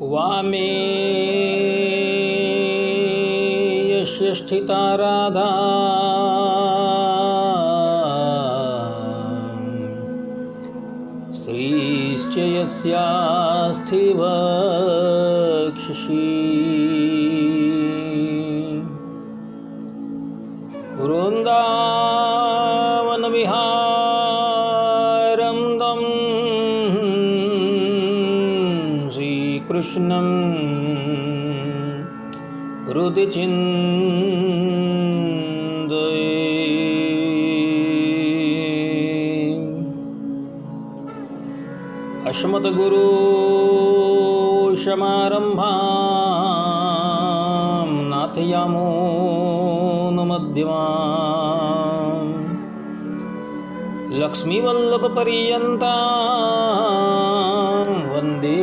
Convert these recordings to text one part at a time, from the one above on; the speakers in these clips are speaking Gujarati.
वामे यस्य स्थिता राधा श्रीश्च यस्यास्ति वक्षसि वृन्दावनविहारं तं श्रीकृष्णं हृदि चिन्तये। अस्मद्गुरो समारम्भां नाथयामोऽनुमध्यमाम् लक्ष्मीवल्लभपर्यन्तां वन्दे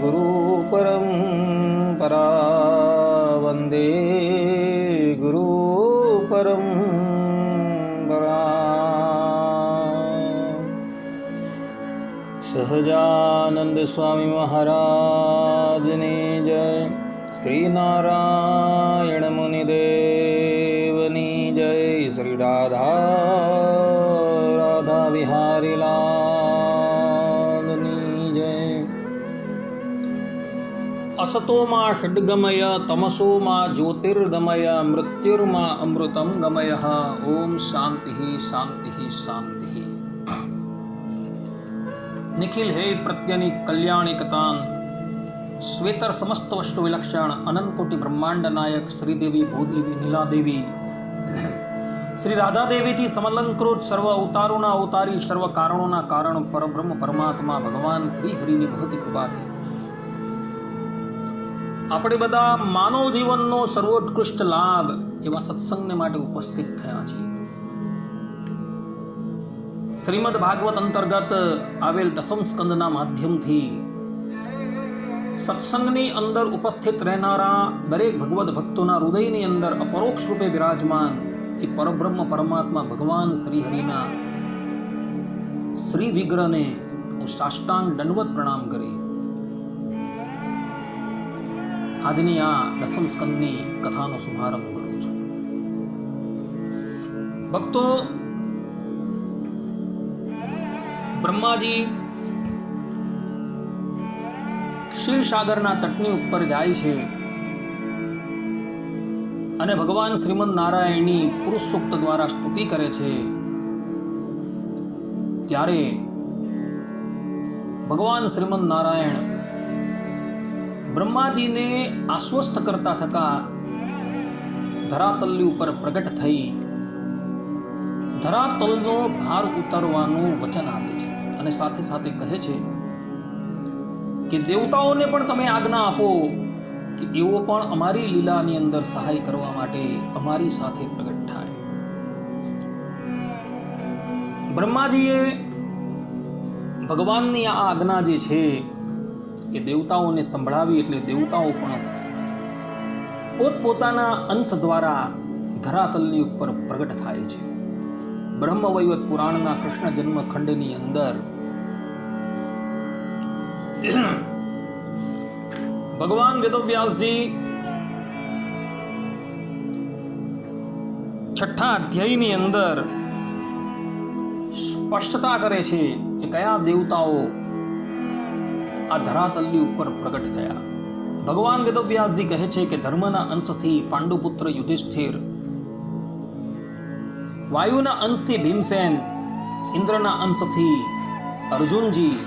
गुरुपरम्परां वन्दे गुरुपरम्परां। सहजानंद स्वामी महाराजने जय, श्री नारायण मुनिदेवनी जय, श्री राधा राधा बिहारी लालनी जय। असतो मा षड्गमय तमसो मा ज्योतिर्गमय मृत्युर्मा अमृतं गमय। ओम शांति शांति शांति। निखिल हे प्रत्यनि कल्याणिकतान श्वेतर समस्त वस्तु विलक्षण अनंत कोटि ब्रह्मांड नायक श्रीदेवी भूदेवी नीलादेवी श्री राधा देवी थी समलंकृत सर्व अवतारोना अवतारी सर्व कारणोना कारण परब्रह्म परमात्मा भगवान श्री हरिની ભગતી કૃપાથી આપણે બધા માનવ જીવનનો સર્વોત્કૃષ્ટ લાભ એવા સત્સંગને માટે ઉપસ્થિત થયા છીએ। શ્રીમદ ભાગવત અંતર્ગત આવેલ દસમ સ્કંદના માધ્યમથી સત્સંગની અંદર ઉપસ્થિત રહેનારા દરેક ભગવદ ભક્તોના હૃદયની અંદર અપરોક્ષ રૂપે બિરાજમાન એ પરબ્રહ્મ પરમાત્મા ભગવાન શ્રી હરિના શ્રી વિગ્રહને હું સાષ્ટાંગ દંડવત પ્રણામ કરી આજની આ દસમ સ્કંદની કથાનો શુભારંભ કરું છું। ભક્તો, બ્રહ્માજી ક્ષીરસાગરના તટની ઉપર જાય છે અને ભગવાન શ્રીમદ નારાયણની પુરુષ સૂક્ત દ્વારા સ્તુતિ કરે છે। ત્યારે ભગવાન શ્રીમદ નારાયણ બ્રહ્માજીને આશ્વસ્ત કરતા થતા ધરાતલની ઉપર પ્રગટ થઈ ધરાતલનો ભાર ઉતારવાનું વચન આપે છે અને સાથે સાથે કહે છે કે દેવતાઓને પણ તમે આજ્ઞા આપો કે એઓ પણ અમારી લીલાની અંદર સહાય કરવા માટે અમારી સાથે પ્રગટ થાય। બ્રહ્માજીએ ભગવાનની આ આજ્ઞા જે છે એ દેવતાઓને સંભળાવી એટલે દેવતાઓ પણ પોતપોતાના અંશ દ્વારા ધરાતલની ઉપર પ્રગટ થાય છે। બ્રહ્મવૈવત પુરાણના કૃષ્ણ જન્મ ખંડની અંદર ભગવાન વેદવ્યાસજી 6ઠા અધ્યાયની અંદર સ્પષ્ટતા કરે છે કે કયા દેવતાઓ આ ધરાતલની ઉપર પ્રગટ થયા। ભગવાન વેદવ્યાસજી કહે છે કે ધર્મના અંશથી પાંડુપુત્ર યુધિષ્ઠિર, વાયુના અંશથી ભીમસેન, ઇન્દ્રના અંશથી અર્જુનજી,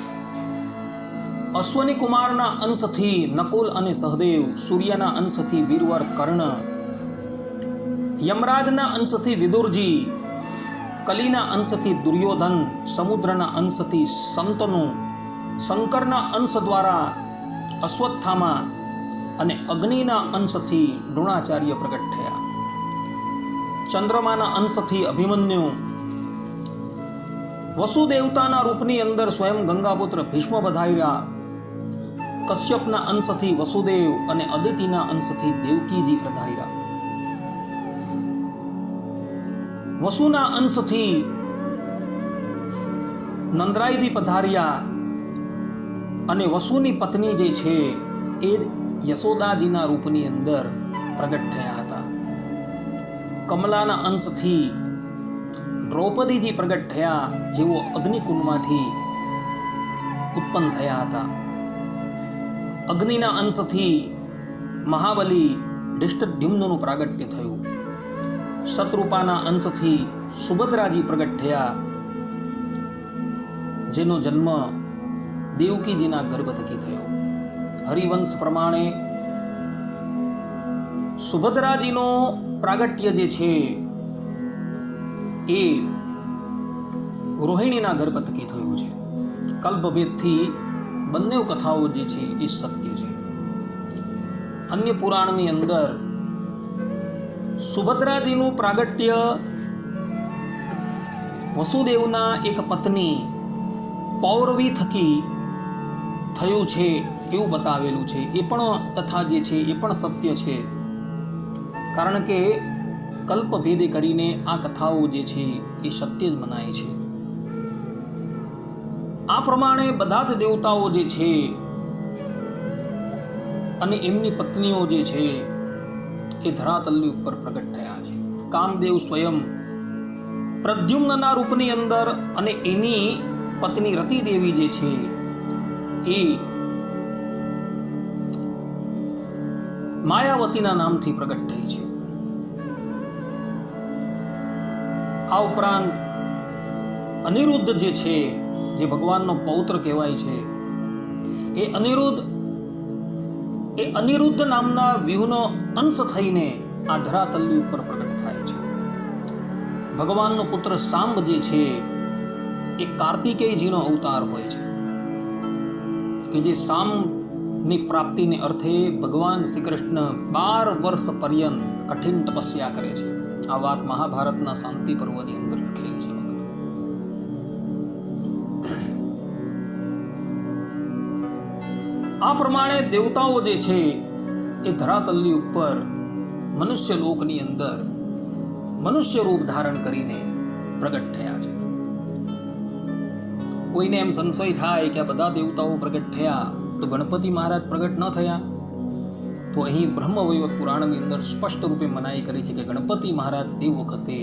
અશ્વની કુમારના અંશથી નકુલ અને સહદેવ, સૂર્યના અંશથી વીરવર કર્ણ, યમરાજના અંશથી વિદુરજી, કલીના અંશથી દુર્યોધન, સમુદ્રના અંશથી શંતનુ, શંકરના અંશ દ્વારા અશ્વત્થામા અને અગ્નિના અંશથી દ્રોણાચાર્ય પ્રગટ થયા। ચંદ્રમાના અંશથી અભિમન્યુ, વસુદેવતાના રૂપની અંદર સ્વયં ગંગાપુત્ર ભીષ્મ પધાર્યા। કશ્યપના અંશથી વસુદેવ અને અદિતિના અંશથી દેવકીજી પધાર્યા। વસુના અંશથી નંદરાયજી પધાર્યા અને વસુની પત્ની જે છે એ યશોદાજીના રૂપની અંદર પ્રગટ થયા હતા. કમલાના અંશથી દ્રૌપદીજી પ્રગટ થયા, જેઓ અગ્નિકુંડમાંથી ઉત્પન્ન થયા હતા. અગ્નિના અંશથી મહાબલી ધૃષ્ટદ્યુમ્નનું પ્રાગટ્ય થયું. શતરૂપાના અંશથી સુભદ્રાજી પ્રગટ થયા, જેનો જન્મ દેવકીજીના ગર્ભ થકી થયો. હરિવંશ પ્રમાણે સુભદ્રાજીનો પ્રાગટ્ય જે છે એ રોહિણીના ગર્ભ થકી થયું છે. કલ્પભેદથી બંને કથાઓ જે છે એ સત્ય છે. અન્ય પુરાણની અંદર સુભદ્રાજીનું પ્રાગટ્ય વસુદેવના એક પત્ની પૌરવી થકી થયું છે એવું બતાવેલું છે. એ પણ કથા જે છે એ પણ સત્ય છે, કારણ કે કલ્પભેદે કરીને આ કથાઓ જે છે એ સત્ય જ મનાય છે. આ પ્રમાણે બધા જ દેવતાઓ જે છે અને એમની પત્નીઓ જે છે એ ધરાતલની ઉપર પ્રગટ થયા છે. કામદેવ સ્વયં પ્રદ્યુમ્નના રૂપની અંદર અને એની પત્ની રતિદેવી જે છે એ માયાવતીના નામથી પ્રગટ થઈ છે. આ ઉપરાંત અનિરુદ્ધ જે છે, જે ભગવાનનો પૌત્ર કહેવાય છે, એ અનિરુદ્ધ નામના વ્યૂહનો અંશ થઈને આ ધરાતલની ઉપર પ્રગટ થાય છે. ભગવાનનો પુત્ર સાંબ જે છે એ કાર્તિકેયજીનો અવતાર હોય છે, કે જે સાંબની પ્રાપ્તિને અર્થે ભગવાન શ્રી કૃષ્ણ 12 વર્ષ પર્યંત કઠિન તપસ્યા કરે છે. આ વાત મહાભારતના શાંતિ પર્વની અંદર લખેલી છે. આ પ્રમાણે દેવતાઓ જે છે એ ધરાતલની ઉપર મનુષ્ય લોકની અંદર મનુષ્ય રૂપ ધારણ કરીને પ્રગટ થયા છે. કોઈને એમ સંશય થાય કે આ બધા દેવતાઓ પ્રગટ થયા તો ગણપતિ મહારાજ પ્રગટ ન થયા? તો અહીં બ્રહ્મવૈવર્ત પુરાણની અંદર સ્પષ્ટ રૂપે મનાઈ કરી છે કે ગણપતિ મહારાજ તે વખતે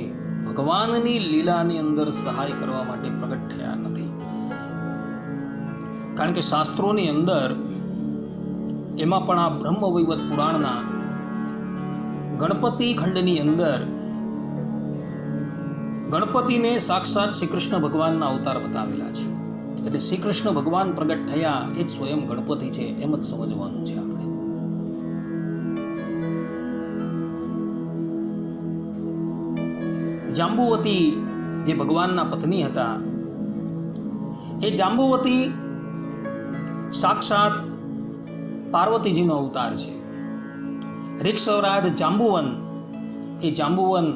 ભગવાનની લીલાની અંદર સહાય કરવા માટે પ્રગટ થયા નથી. કારણ કે શાસ્ત્રોની અંદર એમાં પણ આ બ્રહ્મવૈવર્ત પુરાણના ગણપતિ ખંડની અંદર ગણપતિને સાક્ષાત શ્રી કૃષ્ણ ભગવાનના અવતાર બતાવેલા છે. એટલે શ્રી કૃષ્ણ ભગવાન પ્રગટ થયા એ જ સ્વયં ગણપતિ છે, એમ જ સમજવાનું છે આપણે. જાંબુવતી જે ભગવાનના પત્ની હતા, એ જાંબુવતી સાક્ષાત પાર્વતીજીનો અવતાર છે. રિક્ષરાજ જાંબુવન એ જાંબુવન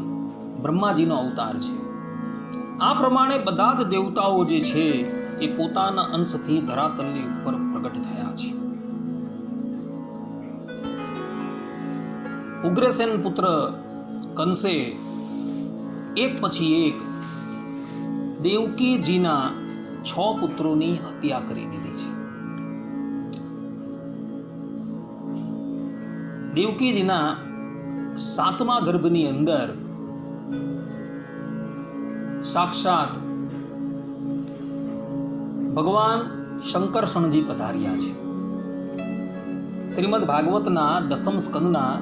બ્રહ્માજીનો અવતાર છે. આ પ્રમાણે બધા જ દેવતાઓ જે છે એ પોતાના અંશથી ધરાતલની ઉપર પ્રગટ થયા છે. ઉગ્રસેન પુત્ર કંસે એક પછી એક દેવકીજીના 6 પુત્રોની હત્યા કરી દીધી છે. દેવકીજીના 7મા ગર્ભની અંદર સાક્ષાત ભગવાન શંકરસણજી પધાર્યા છે. શ્રીમદ ભાગવતના 10મ સ્કંદના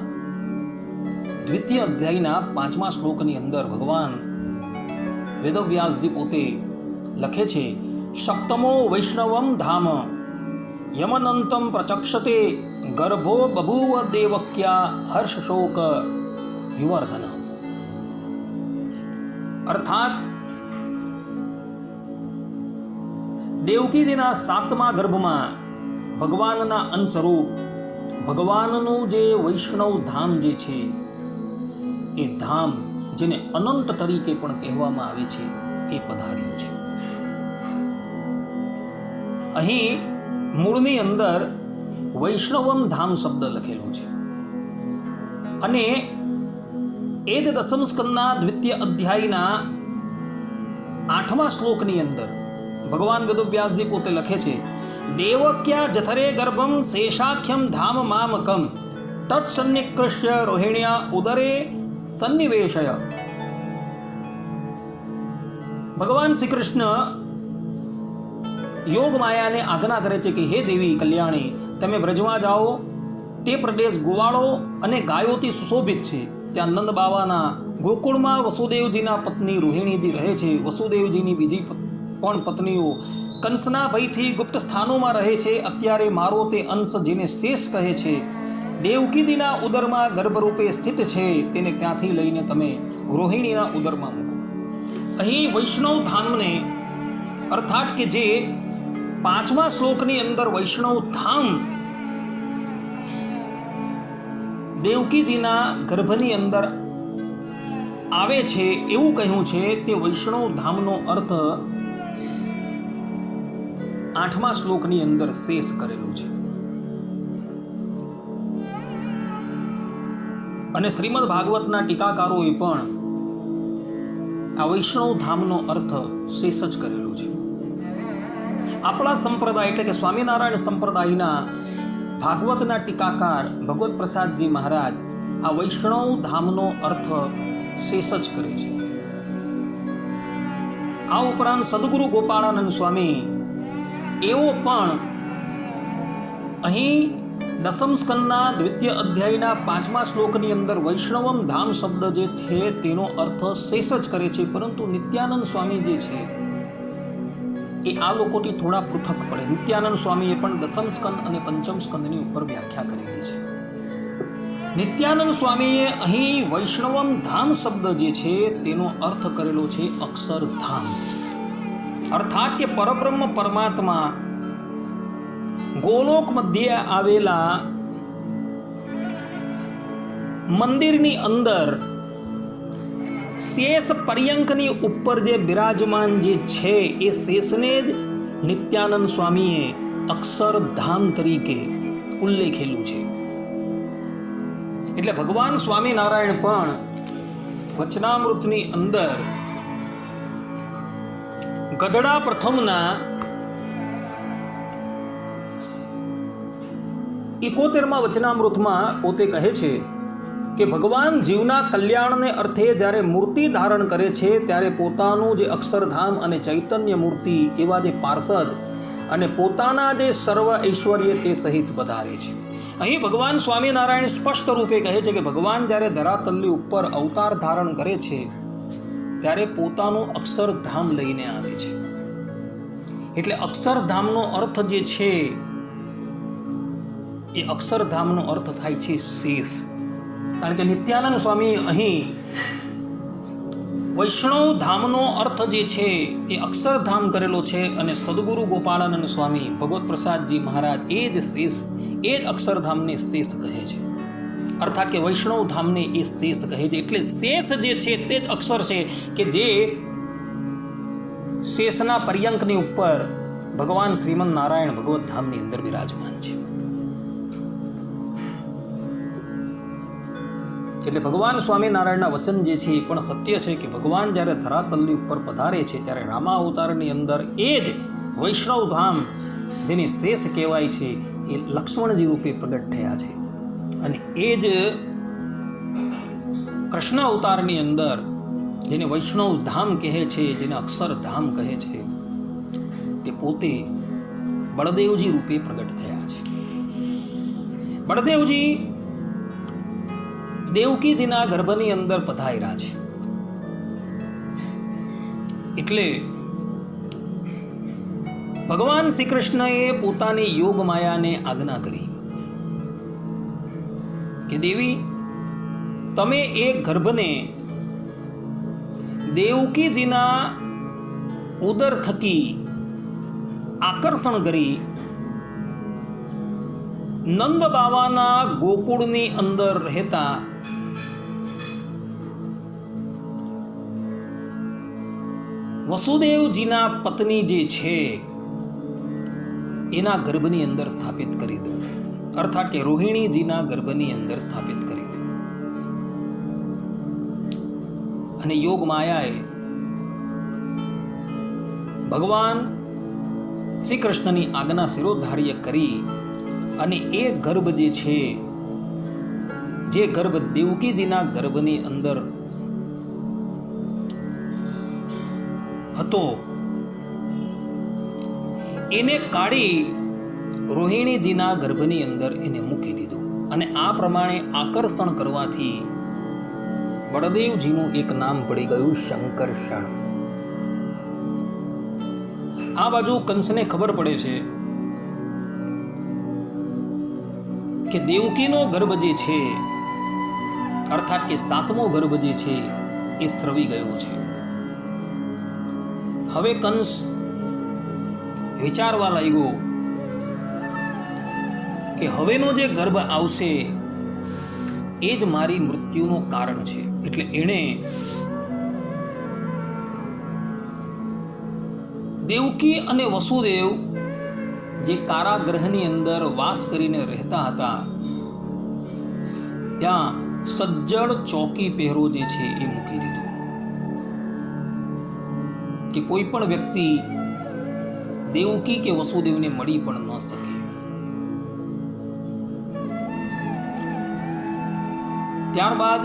2ય અધ્યાયના 5મા શ્લોકની અંદર ભગવાન વેદવ્યાસજી પોતે લખે છે, સપ્તમો વૈષ્ણવમ ધામ યમનંતમ પ્રચક્ષતે ગર્ભો બભૂવ દેવક્યા હર્ષ શોક વિવર્ધન. અર્થાત દેવકીજીના 7મા ગર્ભમાં ભગવાનના અંશરૂપ ભગવાનનું જે વૈષ્ણવ ધામ જે છે એ ધામ, જેને અનંત તરીકે પણ કહેવામાં આવે છે, એ પધાર્યું છે. અહીં મૂળની અંદર વૈષ્ણવમ ધામ શબ્દ લખેલો છે અને એ જ 10મ સ્કંદના 2ય અધ્યાયના 8મા શ્લોકની અંદર ભગવાન વેદવ્યાસજી પોતે લખે છે, દેવક્યા જઠરે ગર્ભમ શેષાખ્યમ ધામ મામકમ તત્સન્નિકૃષ્ય રોહિણ્યા ઉદરે સન્નિવેશય. ભગવાન શ્રી કૃષ્ણ યોગ માયાને આજ્ઞા કરે છે કે હે દેવી કલ્યાણી, તમે વ્રજમાં જાઓ. તે પ્રદેશ ગોવાળો અને ગાયોથી સુશોભિત છે. ત્યાં નંદ બાવાના ગોકુળમાં વસુદેવજીના પત્ની રોહિણીજી રહે છે. વસુદેવજીની બીજી પણ પત્નીઓ કંસના ભયથી ગુપ્ત સ્થાનોમાં રહે છે. અત્યારે મારો તે અંશ જેને શેષ કહે છે, દેવકીજીના ઉદરમાં ગર્ભરૂપે સ્થિત છે. તેને ત્યાંથી લઈને તમે રોહિણીના ઉદરમાં મૂકો. અહીં વૈષ્ણવ ધામને અર્થાત કે જે 5મા શ્લોકની અંદર વૈષ્ણવ ધામ દેવકીજીના ગર્ભની અંદર આવે છે એવું કહ્યું છે. તે વૈષ્ણવ ધામનો અર્થ 8મા શ્લોકની અંદર શેષ કરેલું છે. અને શ્રીમદ ભાગવતના ટીકાકારોએ પણ આ વૈષ્ણવ ધામનો અર્થ શેષ જ કરેલું છે. આપણા સંપ્રદાય એટલે કે સ્વામિનારાયણ સંપ્રદાયના ભાગવતના ટીકાકાર ભગવત પ્રસાદજી મહારાજ આ વૈષ્ણવ ધામનો અર્થ શેષ જ કરે છે. આ ઉપરાંત સદગુરુ ગોપાળાનંદ સ્વામી એવો પણ અહીં દસમ સ્કંદના 2ય અધ્યાયના 5મા શ્લોકની અંદર વૈષ્ણવમ ધામ શબ્દ જે છે તેનો અર્થ શેષ જ કરે છે. પરંતુ નિત્યાનંદ સ્વામી જે છે એ આ લોકોથી થોડા પૃથક પડે. નિત્યાનંદ સ્વામીએ પણ દસમ સ્કંદ અને પંચમ સ્કંદની ઉપર વ્યાખ્યા કરેલી છે. નિત્યાનંદ સ્વામીએ અહીં વૈષ્ણવમ ધામ શબ્દ જે છે તેનો અર્થ કરેલો છે અક્ષરધામ. અર્થાત કે પરબ્રહ્મ પરમાત્મા ગોલોક મધ્યે આવેલા મંદિરની અંદર શેષ પર્યંકની ઉપર જે બિરાજમાન જે છે એ શેષને જ નિત્યાનંદ સ્વામીએ અક્ષરધામ તરીકે ઉલ્લેખેલું છે. એટલે ભગવાન સ્વામિનારાયણ પણ વચનામૃતની અંદર ગઢડા પ્રથમના 71મા વચનામૃતમાં પોતે કહે છે કે ભગવાન જીવના કલ્યાણને અર્થે જ્યારે મૂર્તિ ધારણ કરે છે ત્યારે પોતાનું જે અક્ષરધામ અને ચૈતન્ય મૂર્તિ એવા જે પાર્ષદ અને પોતાના જે સર્વ ઐશ્વર્ય તે સહિત વધારે છે. અહીં ભગવાન સ્વામિનારાયણ સ્પષ્ટ રૂપે કહે છે કે ભગવાન જ્યારે ધરાતલની ઉપર અવતાર ધારણ કરે છે ત્યારે પોતાનું અક્ષરધામ લઈને આવે છે. એટલે અક્ષરધામનો અર્થ જે છે એ અક્ષરધામનો અર્થ થાય છે શેષ. કારણ કે નિત્યાનંદ સ્વામી અહીં વૈષ્ણવ ધામનો અર્થ જે છે એ અક્ષરધામ કરેલો છે અને સદગુરુ ગોપાળાનંદ સ્વામી ભગવત પ્રસાદજી મહારાજ એ જ શેષ એ જ અક્ષરધામને શેષ કહે છે. અર્થાત કે વૈષ્ણવ ધામને એ શેષ કહે છે. એટલે શેષ જે છે તે જ અક્ષર છે કે જે શેષના પર્યંકની ઉપર ભગવાન શ્રીમદ નારાયણ ભગવત ધામની અંદર બિરાજમાન છે. એટલે ભગવાન સ્વામિનારાયણના વચન જે છે એ પણ સત્ય છે કે ભગવાન જ્યારે ધરાતલની ઉપર પધારે છે ત્યારે રામા અવતારની અંદર એ જ વૈષ્ણવ ધામ જેની શેષ કહેવાય છે એ લક્ષ્મણજી રૂપે પ્રગટ થયા છે. અને એ જ કૃષ્ણ અવતારની અંદર જેને વૈષ્ણવ ધામ કહે છે, જેને અક્ષરધામ કહે છે, તે પોતે બળદેવજી રૂપે પ્રગટ થયા છે. બળદેવજી દેવકીજીના ગર્ભની અંદર પધાર્યા છે. એટલે ભગવાન શ્રી કૃષ્ણએ પોતાની યોગ માયાને આજ્ઞા કરી કે દેવી, તમે એ ગર્ભને દેવકીજીના ઉદર થકી આકર્ષણ કરી નંદ બાવાના ગોકુળની અંદર રહેતા વસુદેવજીના પત્ની જે છે એના ગર્ભની અંદર સ્થાપિત કરી દો. અર્થાત કે રોહિણીજીના ગર્ભની અંદર સ્થાપિત કરી દો. અને યોગ માયાએ ભગવાન શ્રી કૃષ્ણની આજ્ઞા શિરોધાર્ય કરી અને એ ગર્ભ જે છે, જે ગર્ભ દેવકીજીના ગર્ભની અંદર હતો, એને કાઢી રોહિણીજીના ગર્ભની અંદર એને મૂકી દીધો. અને આ પ્રમાણે આકર્ષણ કરવાથી બળદેવજીનું એક નામ પડી ગયું શંકર્ષણ. આ બાજુ કંસને ખબર પડે છે કે દેવકીનો ગર્ભ જે છે, અર્થાત કે 7મો ગર્ભ જે છે એ સ્રવી ગયો છે. હવે કંસ વિચારવા લાગ્યો કે હવેનો જે ગર્ભ આવશે એ જ મારી મૃત્યુનું કારણ છે. એટલે એણે દેવકી અને વસુદેવ જે કારાગૃહની અંદર વાસ કરીને રહેતા હતા ત્યાં સજ્જડ ચોકી પહેરો જે છે એ મૂકી દીધો કે કોઈ પણ વ્યક્તિ દેવકી કે વસુદેવને મળી પણ ન શકે. ત્યારબાદ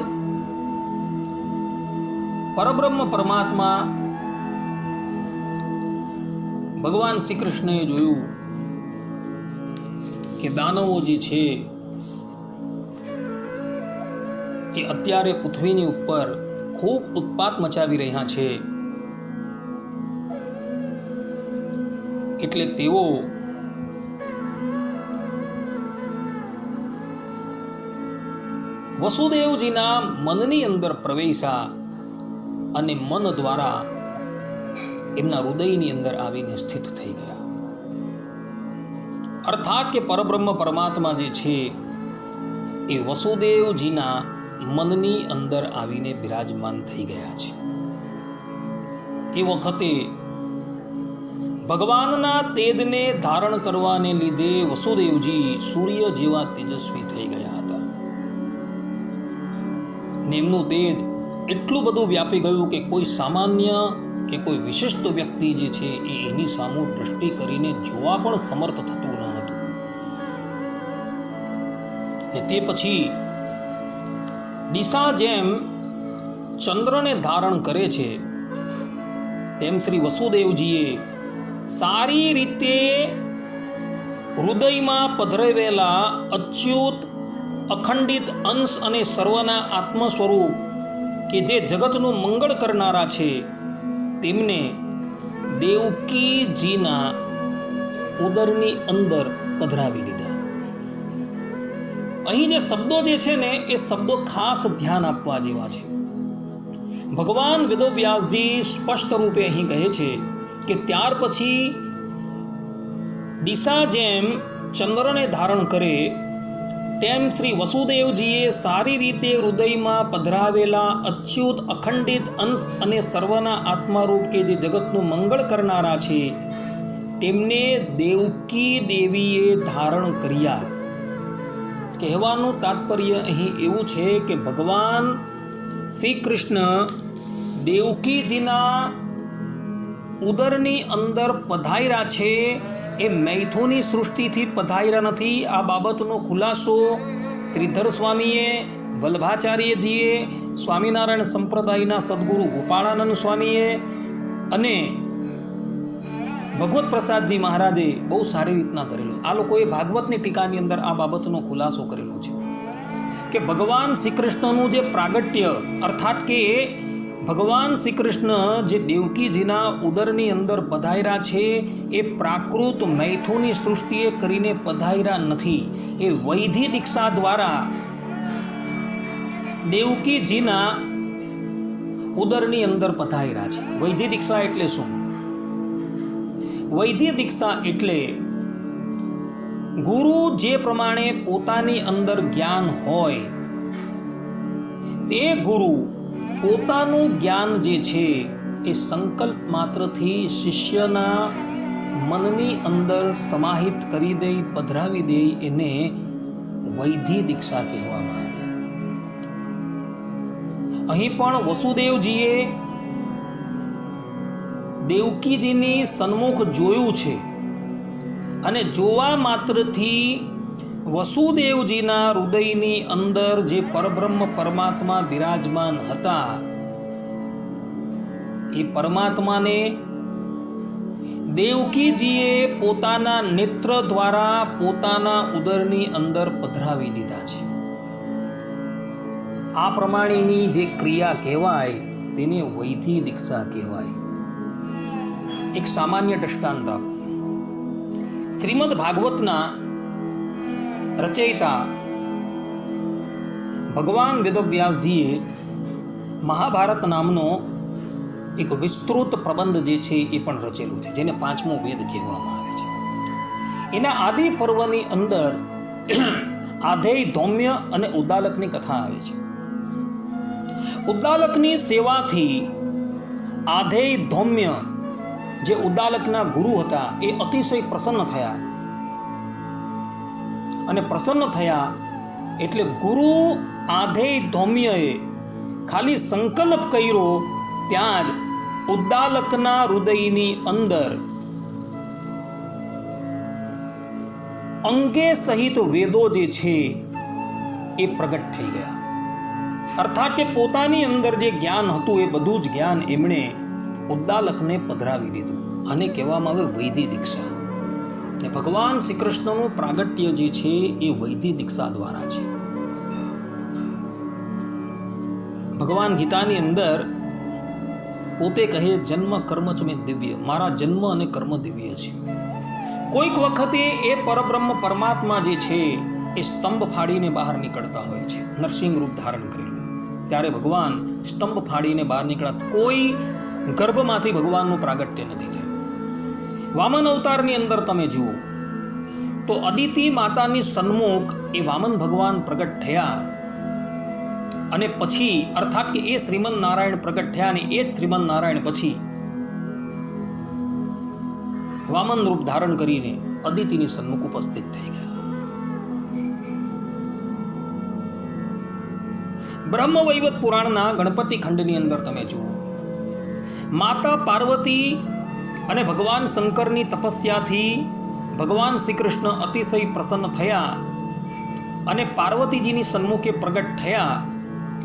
પરબ્રહ્મ પરમાત્મા ભગવાન શ્રી કૃષ્ણએ જોયું કે દાનવો જે છે એ અત્યારે પૃથ્વીની ઉપર ખૂબ ઉત્પાત મચાવી રહ્યા છે, એટલે તેઓ વસુદેવજીના મનની અંદર પ્રવેશા અને મન દ્વારા એમના હૃદયની અંદર આવીને સ્થિત થઈ ગયા. અર્થાત કે પરબ્રહ્મ પરમાત્મા જે છે એ વસુદેવજીના મનની અંદર આવીને બિરાજમાન થઈ ગયા છે. એ વખતે ભગવાનના તેજને ધારણ કરવાને લીધે વસુદેવજી સૂર્ય જેવા તેજસ્વી થઈ ગયા હતા. એમનું તેજ એટલું બધું વ્યાપી ગયું કે કોઈ સામાન્ય કે કોઈ વિશિષ્ટ વ્યક્તિ જે છે એ એની સામે દ્રષ્ટિ કરીને જોવા પણ સમર્થ થતું ન હતું. તે પછી દિશા જેમ ચંદ્રને ધારણ કરે છે તેમ શ્રી વસુદેવજીએ સારી રીતે હૃદયમાં પધરાવેલા અચ્યુત અખંડિત અંશ અને સર્વના આત્મ સ્વરૂપ કે જે જગતનું મંગળ કરનારા છે તેમને દેવકીજીના ઉદરની અંદર પધરાવી દીધા. અહીં જે શબ્દો જે છે ને એ શબ્દો ખાસ ધ્યાન આપવા જેવા છે. ભગવાન વેદવ્યાસજી સ્પષ્ટ રૂપે અહીં કહે છે કે ત્યાર પછી દિશા જેમ ચંદ્રને ધારણ કરે તેમ શ્રી વસુદેવજીએ સારી રીતે હૃદયમાં પધરાવેલા અચ્યુત અખંડિત અંશ અને સર્વના આત્મારૂપ કે જે જગતનું મંગળ કરનારા છે તેમને દેવકી દેવીએ ધારણ કર્યા. કહેવાનું તાત્પર્ય અહીં એવું છે કે ભગવાન શ્રી કૃષ્ણ દેવકીજીના ઉદરની અંદર પધાર્યા છે એ મૈથુની સૃષ્ટિથી પધાર્યા નથી. આ બાબતનો ખુલાસો શ્રીધર સ્વામીએ, વલ્ભાચાર્યજીએ, સ્વામિનારાયણ સંપ્રદાયના સદગુરુ ગોપાળાનંદ સ્વામીએ અને ભગવત પ્રસાદજી મહારાજે બહુ સારી રીતના કરેલું. આ લોકોએ ભાગવતની ટીકાની અંદર આ બાબતનો ખુલાસો કરેલો છે કે ભગવાન શ્રી કૃષ્ણનું જે પ્રાગટ્ય અર્થાત કે ભગવાન શ્રી કૃષ્ણ જે દેવકીજીના ઉદરની અંદર પધાર્યા છે એ પ્રાકૃત મૈથુની સૃષ્ટિએ કરીને પધાર્યા નથી. એ વૈધિ દીક્ષા દ્વારા દેવકીજીના ઉદરની અંદર પધાર્યા છે. વૈધિ દીક્ષા એટલે શું? વૈધિ દીક્ષા એટલે ગુરુ જે પ્રમાણે પોતાની અંદર જ્ઞાન હોય તે ગુરુ પોતાનું જ્ઞાન જે છે એ સંકલ્પ માત્રથી શિષ્યના મનની અંદર સમાહિત કરી દે, પધરાવી દે, એને વૈધિ દીક્ષા કહેવામાં આવે. અહીં પણ વસુદેવજીએ દેવકીજીની સન્મુખ જોયું છે અને જોવા માત્રથી વસુદેવજીના હૃદયની અંદર જે પરબ્રહ્મ પરમાત્મા બિરાજમાન હતા એ પરમાત્માને દેવકીજીએ પોતાના નેત્ર દ્વારા પોતાના ઉદરની અંદર પધરાવી દીધા છે. આ પ્રમાણેની જે ક્રિયા કહેવાય તેને વૈધિ દીક્ષા કહેવાય. એક સામાન્ય દ્રષ્ટાંત આપો. શ્રીમદ ભાગવતના રચયિતા ભગવાન વેદવ્યાસજીએ મહાભારત નામનો એક વિસ્તૃત પ્રબંધ જે છે એ પણ રચેલું છે, જેને 5મો વેદ કહેવામાં આવે છે. એના આદિ પર્વની અંદર આધેય, ધૌમ્ય અને ઉદ્દાલકની કથા આવે છે. ઉદ્દાલકની સેવાથી આધેય, ધૌમ્ય જે ઉદ્દાલકના ગુરુ હતા એ અતિશય પ્રસન્ન થયા, અને પ્રસન્ન થયા એટલે ગુરુ આધેય ધૌમ્યએ ખાલી સંકલ્પ કર્યો ત્યાં જ ઉદ્દાલકના હૃદયની અંદર અંગે સહિત વેદો જે છે એ પ્રગટ થઈ ગયા. અર્થાત કે પોતાની અંદર જે જ્ઞાન હતું એ બધું જ જ્ઞાન એમણે ઉદ્દાલકને પધરાવી દીધું. આને કહેવામાં આવે વૈધિ દીક્ષા. ભગવાન શ્રી કૃષ્ણનું પ્રાગટ્ય જે છે એ વૈધિ દીક્ષા દ્વારા છે. ભગવાન ગીતાની અંદર પોતે કહે જન્મ કર્મ ચ મેં દિવ્ય, મારા જન્મ અને કર્મ દિવ્ય છે. કોઈક વખતે એ પરબ્રહ્મ પરમાત્મા જે છે એ સ્તંભ ફાડીને બહાર નીકળતા હોય છે, નરસિંહ રૂપ ધારણ કરેલું. ત્યારે ભગવાન સ્તંભ ફાડીને બહાર નીકળ્યા, કોઈ ગર્ભમાંથી ભગવાનનું પ્રાગટ્ય નથી થયું. વામન અવતારની અંદર તમે જુઓ તો અદિતિ માતાની સન્મુખ એ વામન ભગવાન પ્રગટ થયા, અને પછી અર્થાત કે એ શ્રીમન નારાયણ પ્રગટ થયા, અને એ જ શ્રીમન નારાયણ પછી વામન રૂપ ધારણ કરીને અદિતિની સન્મુખ ઉપસ્થિત થઈ ગયા. બ્રહ્મવૈવત પુરાણના ગણપતિ ખંડની અંદર તમે જુઓ, માતા પાર્વતી અને ભગવાન શંકરની તપસ્યાથી ભગવાન શ્રી કૃષ્ણ અતિશય પ્રસન્ન થયા, અને પાર્વતીજીની સન્મુખે પ્રગટ થયા,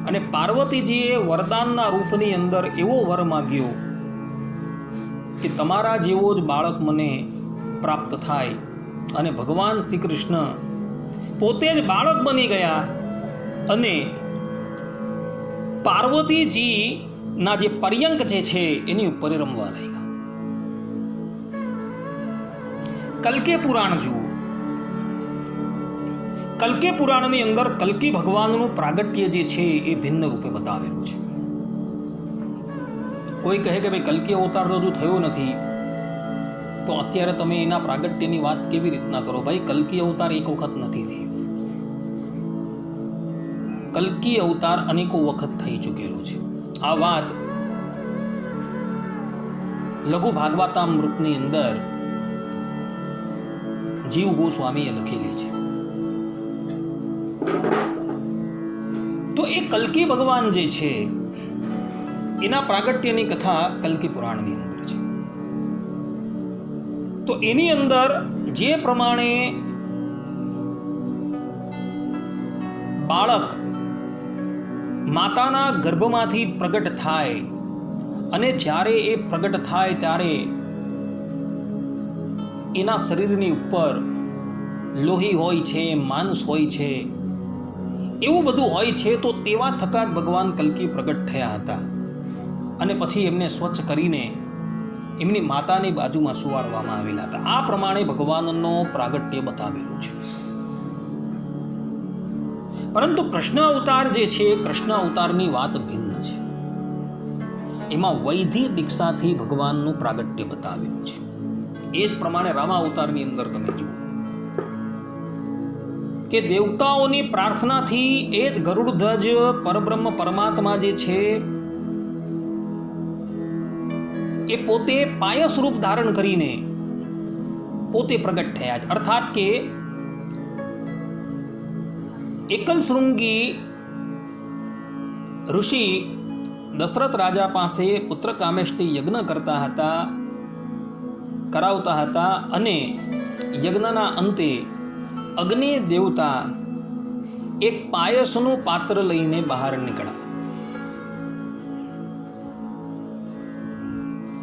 અને પાર્વતીજીએ વરદાનના રૂપની અંદર એવો વર માગ્યો કે તમારા જેવો જ બાળક મને પ્રાપ્ત થાય. અને ભગવાન શ્રી કૃષ્ણ પોતે જ બાળક બની ગયા, અને પાર્વતીજીના જે પર્યંક જે છે એની ઉપર રમવા લાગ્યા. કલ્કે પુરાણ જુઓ, કલ્કે પુરાણની અંદર કલ્કી ભગવાનનું પ્રાગટ્ય જે છે એ ભિન્ન રૂપે બતાવેલું છે. કોઈ કહે કે ભાઈ કલ્કી અવતાર તો હજુ થયો નથી, તો અત્યારે તમે એના પ્રાગટ્યની વાત કેવી રીતના કરો? ભાઈ કલ્કી અવતાર એક વખત નથી થયો, કલ્કી અવતાર અનેકો વખત થઈ ચૂકેલો છે. આ વાત લઘુ ભાગવતામૃતની અંદર જીવ ગોસ્વામીએ લખેલી છે. તો એ કલ્કી ભગવાન જે છે એના પ્રાગટ્યની કથા કલ્કી પુરાણની અંદર છે. તો એની અંદર જે પ્રમાણે બાળક માતાના ગર્ભમાંથી પ્રગટ થાય, અને જ્યારે એ પ્રગટ થાય ત્યારે એના શરીરની ઉપર લોહી હોય છે, માંસ હોય છે, એવું બધું હોય છે. તો તેવા થતા જ ભગવાન કલ્કી પ્રગટ થયા હતા, અને પછી એમને સ્વચ્છ કરીને એમની માતાની બાજુમાં સુવાડવામાં આવેલા હતા. આ પ્રમાણે ભગવાનનો પ્રાગટ્ય બતાવેલું છે. પરંતુ કૃષ્ણ અવતાર જે છે, કૃષ્ણ અવતારની વાત ભિન્ન છે. એમાં વૈધિ દીક્ષાથી ભગવાનનું પ્રાગટ્ય બતાવેલું છે. એ જ પ્રમાણે રામા અવતારની અંદર તમે જુઓ કે દેવતાઓની પ્રાર્થનાથી એ જ ગરુડધ્વજ પરબ્રહ્મ પરમાત્મા જે છે એ પોતે પાયસ રૂપ ધારણ કરીને પોતે પ્રગટ થયા છે. અર્થાત કે એકલ શૃંગી ઋષિ દશરથ રાજા પાસે પુત્ર કામેષ્ટિ યજ્ઞ કરાવતા હતા, અને યજ્ઞના અંતે અગ્નિ દેવતા એક પાયસનું પાત્ર લઈને બહાર નીકળ્યા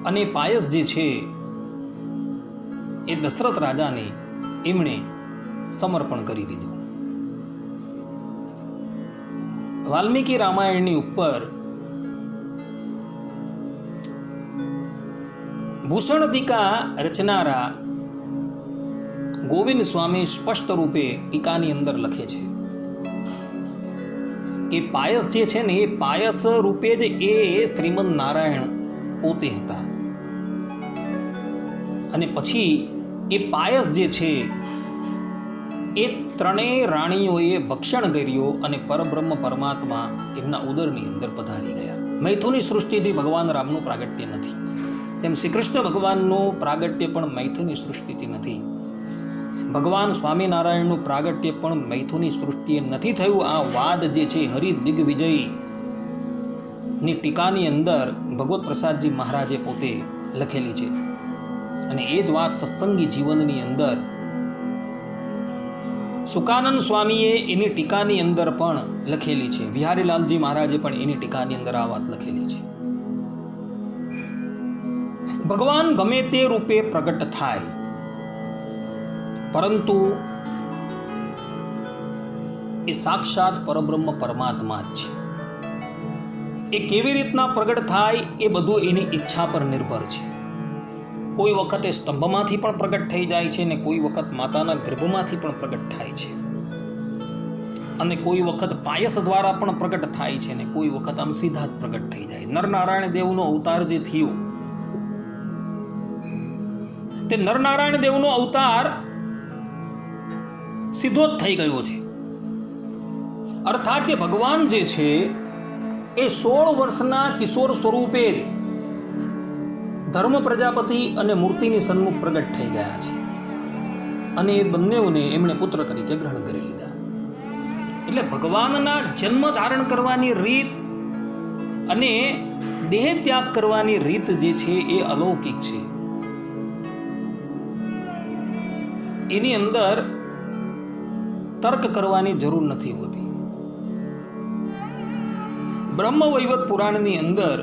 અને પાયસ જે છે એ દશરથ રાજાને એમણે સમર્પણ કરી દીધું. વાલ્મીકી રામાયણની ઉપર ભૂષણદીકા રચનારા ગોવિંદ સ્વામી સ્પષ્ટ રૂપે ટીકાની અંદર લખે છે કે પાયસ જે છે ને એ પાયસ રૂપે જ એ શ્રીમદ નારાયણ પોતે હતા. અને પછી એ પાયસ જે છે એ ત્રણેય રાણીઓએ ભક્ષણ કર્યો અને પરબ્રહ્મ પરમાત્મા એમના ઉદરની અંદર પધારી ગયા. મૈથુની સૃષ્ટિથી ભગવાન રામનું પ્રાગટ્ય નથી, તેમ શ્રી કૃષ્ણ ભગવાનનું પ્રાગટ્ય પણ મૈથુની સૃષ્ટિથી નથી. ભગવાન સ્વામિનારાયણનું પ્રાગટ્ય પણ મૈથુની સૃષ્ટિએ નથી થયું. આ વાદ જે છે હરિ દિગ્વિજય ની ટીકાની અંદર ભગવત પ્રસાદજી મહારાજે પોતે લખેલી છે. અને એ જ વાત સત્સંગી જીવનની અંદર સુકાનંદ સ્વામીએ એની ટીકાની અંદર પણ લખેલી છે. વિહારીલાલજી મહારાજે પણ એની ટીકાની અંદર આ વાત લખેલી છે. ભગવાન ગમે તે રૂપે પ્રગટ થાય, પરંતુ એ સાક્ષાત પરબ્રહ્મ પરમાત્મા જ છે. એ કેવી રીતના પ્રગટ થાય એ બધું એની ઈચ્છા પર નિર્ભર છે. કોઈ વખતે સ્તંભમાંથી પણ પ્રગટ થઈ જાય છે ને કોઈ વખત માતાના ગર્ભમાંથી પણ પ્રગટ થાય છે, અને કોઈ વખત પાયસ દ્વારા પણ પ્રગટ થાય છે ને કોઈ વખત આમ સીધા જ પ્રગટ થઈ જાય. નરનારાયણ દેવનો અવતાર જે થયો તે નરનારાયણ દેવનો અવતાર સીધો જ થઈ ગયો છે. અર્થાત કે ભગવાન જે છે એ 16 વર્ષના કિશોર સ્વરૂપે ધર્મ પ્રજાપતિ અને મૂર્તિની સન્મુખ પ્રગટ થઈ ગયા છે, અને એ બંનેઓને એમણે પુત્ર તરીકે ગ્રહણ કરી લીધા. એટલે ભગવાનના જન્મ ધારણ કરવાની રીત અને દેહ ત્યાગ કરવાની રીત જે છે એ અલૌકિક છે. એની અંદર તર્ક કરવાની જરૂર નથી હોતી. બ્રહ્મ વૈવત પુરાણની અંદર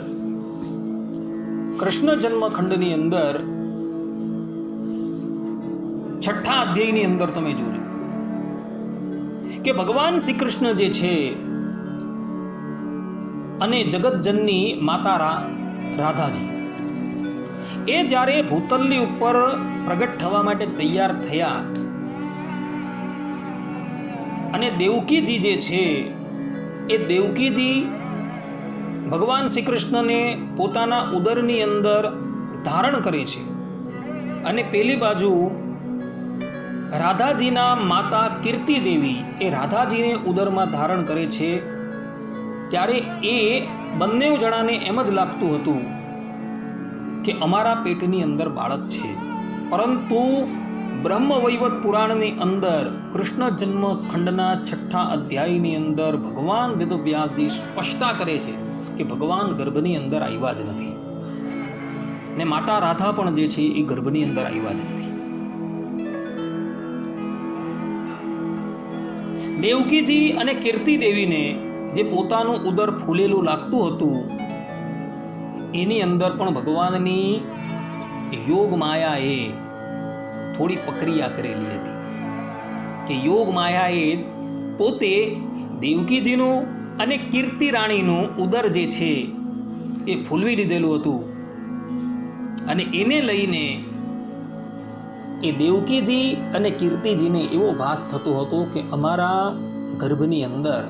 કૃષ્ણ જન્મખંડની અંદર 6ઠા અધ્યાયની અંદર તમે જોયું કે ભગવાન શ્રી કૃષ્ણ જે છે અને જગતજનની માતા રાધાજી એ જ્યારે ભૂતલની ઉપર પ્રગટ થવા માટે તૈયાર થયા અને દેવકીજી જે છે એ દેવકીજી ભગવાન શ્રી કૃષ્ણને પોતાના ઉદરની અંદર ધારણ કરે છે, અને પેલી બાજુ રાધાજીના માતા કીર્તિ દેવી એ રાધાજીને ઉદરમાં ધારણ કરે છે. ત્યારે એ બંને જણાને એમ જ લાગતું હતું કે અમારા પેટની અંદર બાળક છે. પરંતુ બ્રહ્મ વૈવત પુરાણની અંદર કૃષ્ણ જન્મ ખંડના 6ઠા અધ્યાયની અંદર ભગવાન વેદવ્યાસજી સ્પષ્ટતા કરે છે કે ભગવાન ગર્ભની અંદર આવ્યા જ નથી, ને માતા રાધા પણ જે છે એ ગર્ભની અંદર આવ્યા જ નથી. દેવકીજી અને કીર્તિ દેવીને જે પોતાનું ઉદર ફૂલેલું લાગતું હતું એની અંદર પણ ભગવાનની યોગ માયાએ થોડી પ્રક્રિયા કરેલી હતી કે યોગ માયાએ પોતે દેવકીજીનું અને કીર્તિ રાણીનું ઉદર જે છે એ ફૂલવી લીધેલું હતું, અને એને લઈને એ દેવકીજી અને કીર્તિજીને એવો ભાસ થતો હતો કે અમારા ગર્ભની અંદર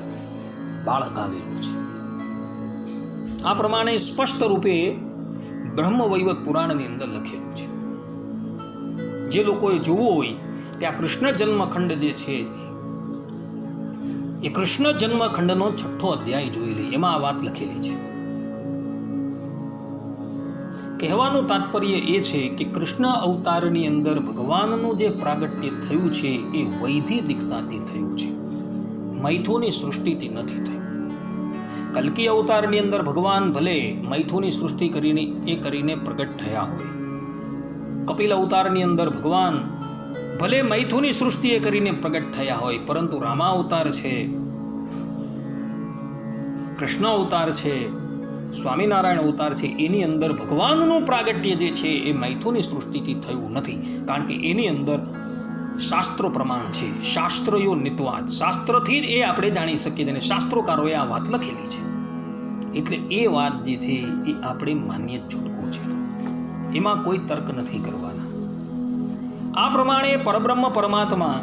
બાળક આવેલું છે. આ પ્રમાણે સ્પષ્ટ રૂપે બ્રહ્મ વૈવત પુરાણની અંદર લખેલું છે. જે લોકોએ જોવું હોય કે આ કૃષ્ણ જન્મખંડ જે છે એ કૃષ્ણ જન્મખંડનો 6ઠ્ઠો અધ્યાય જોઈ લે, એમાં આ વાત લખેલી છે. કહેવાનું તાત્પર્ય એ છે કે કૃષ્ણ અવતારની અંદર ભગવાનનું જે પ્રાગટ્ય થયું છે એ વૈધિ દીક્ષાથી થયું છે, મૈથુની સૃષ્ટિથી નથી થયું. કલ્કી અવતારની અંદર ભગવાન ભલે મૈથુની સૃષ્ટિ કરીને પ્રગટ થયા હોય, કપિલ અવતારની અંદર ભગવાન ભલે મૈથુની સૃષ્ટિએ કરીને પ્રગટ થયા હોય, પરંતુ રામાવતાર છે, કૃષ્ણ અવતાર છે, સ્વામિનારાયણ અવતાર છે, એની અંદર ભગવાનનું પ્રાગટ્ય જે છે એ મૈથુની સૃષ્ટિથી થયું નથી. કારણ કે એની અંદર શાસ્ત્રો પ્રમાણ છે, શાસ્ત્રયો નિત્વાદ, શાસ્ત્રથી જ એ આપણે જાણી શકીએ છીએ, શાસ્ત્રોકારોએ આ વાત લખેલી છે. એટલે એ વાત જે છે એ આપણે માન્ય છૂટકો છે, એમાં કોઈ તર્ક નથી કરવાના. આ પ્રમાણે પરબ્રહ્મ પરમાત્મા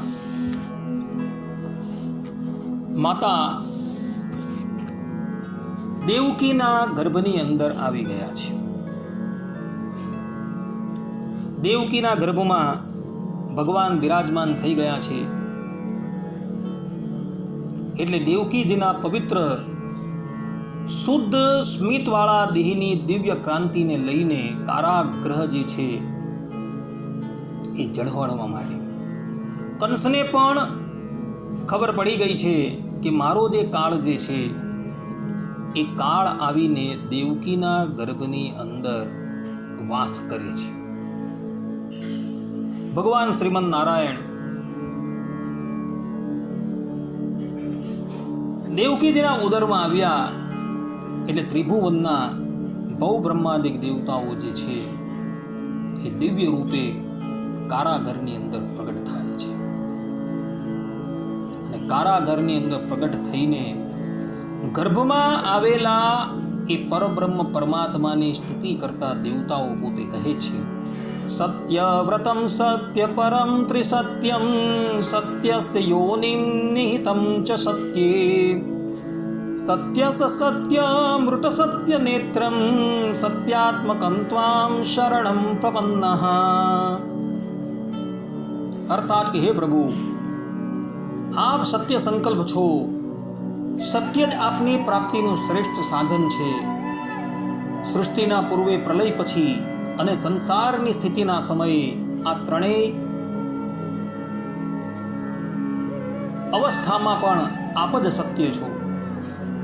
માતા દેવકીના ગર્ભની અંદર આવી ગયા છે. દેવકીના ગર્ભમાં ભગવાન બિરાજમાન થઈ ગયા છે. એટલે દેવકીજીના પવિત્ર શુદ્ધ સ્મિતવાળા દેહની દિવ્ય ક્રાંતિને લઈને કારાગ્રહ જે છે એ ઝળહળવા માંડ્યું. કંસને પણ ખબર પડી ગઈ છે કે મારો જે કાળ જે છે એ કાળ આવીને દેવકીના ગર્ભની અંદર વાસ કરે છે. ભગવાન શ્રીમદ નારાયણ દેવકીજીના ઉદરમાં આવ્યા એટલે ત્રિભુવનના ભવ બ્રહ્માદિક દેવતાઓ જે છે એ દિવ્ય રૂપે કારાગરની અંદર પ્રગટ થાય છે. અને કારાગરની અંદર પ્રગટ થઈને ગર્ભમાં આવેલા એ પરબ્રહ્મ પરમાત્માની સ્તુતિ કરતા દેવતાઓ પોતે કહે છે, સત્યવ્રતમ સત્ય પરમ ત્રિસત્યમ સત્યસ્ય યોનિમ નિહિતમ ચ સત્યે સત્યસ સત્યમૃત સત્ય નેત્રમ સત્યાત્મકમ ત્વામ શરણમ પ્રપન્નઃ. અર્થાત કે હે પ્રભુ, આપ સત્ય સંકલ્પ છો, સત્ય જ આપની પ્રાપ્તિનું શ્રેષ્ઠ સાધન છે. સૃષ્ટિના પૂર્વે, પ્રલય પછી અને સંસારની સ્થિતિના સમયે આ ત્રણેય અવસ્થામાં પણ આપ જ સત્ય છો.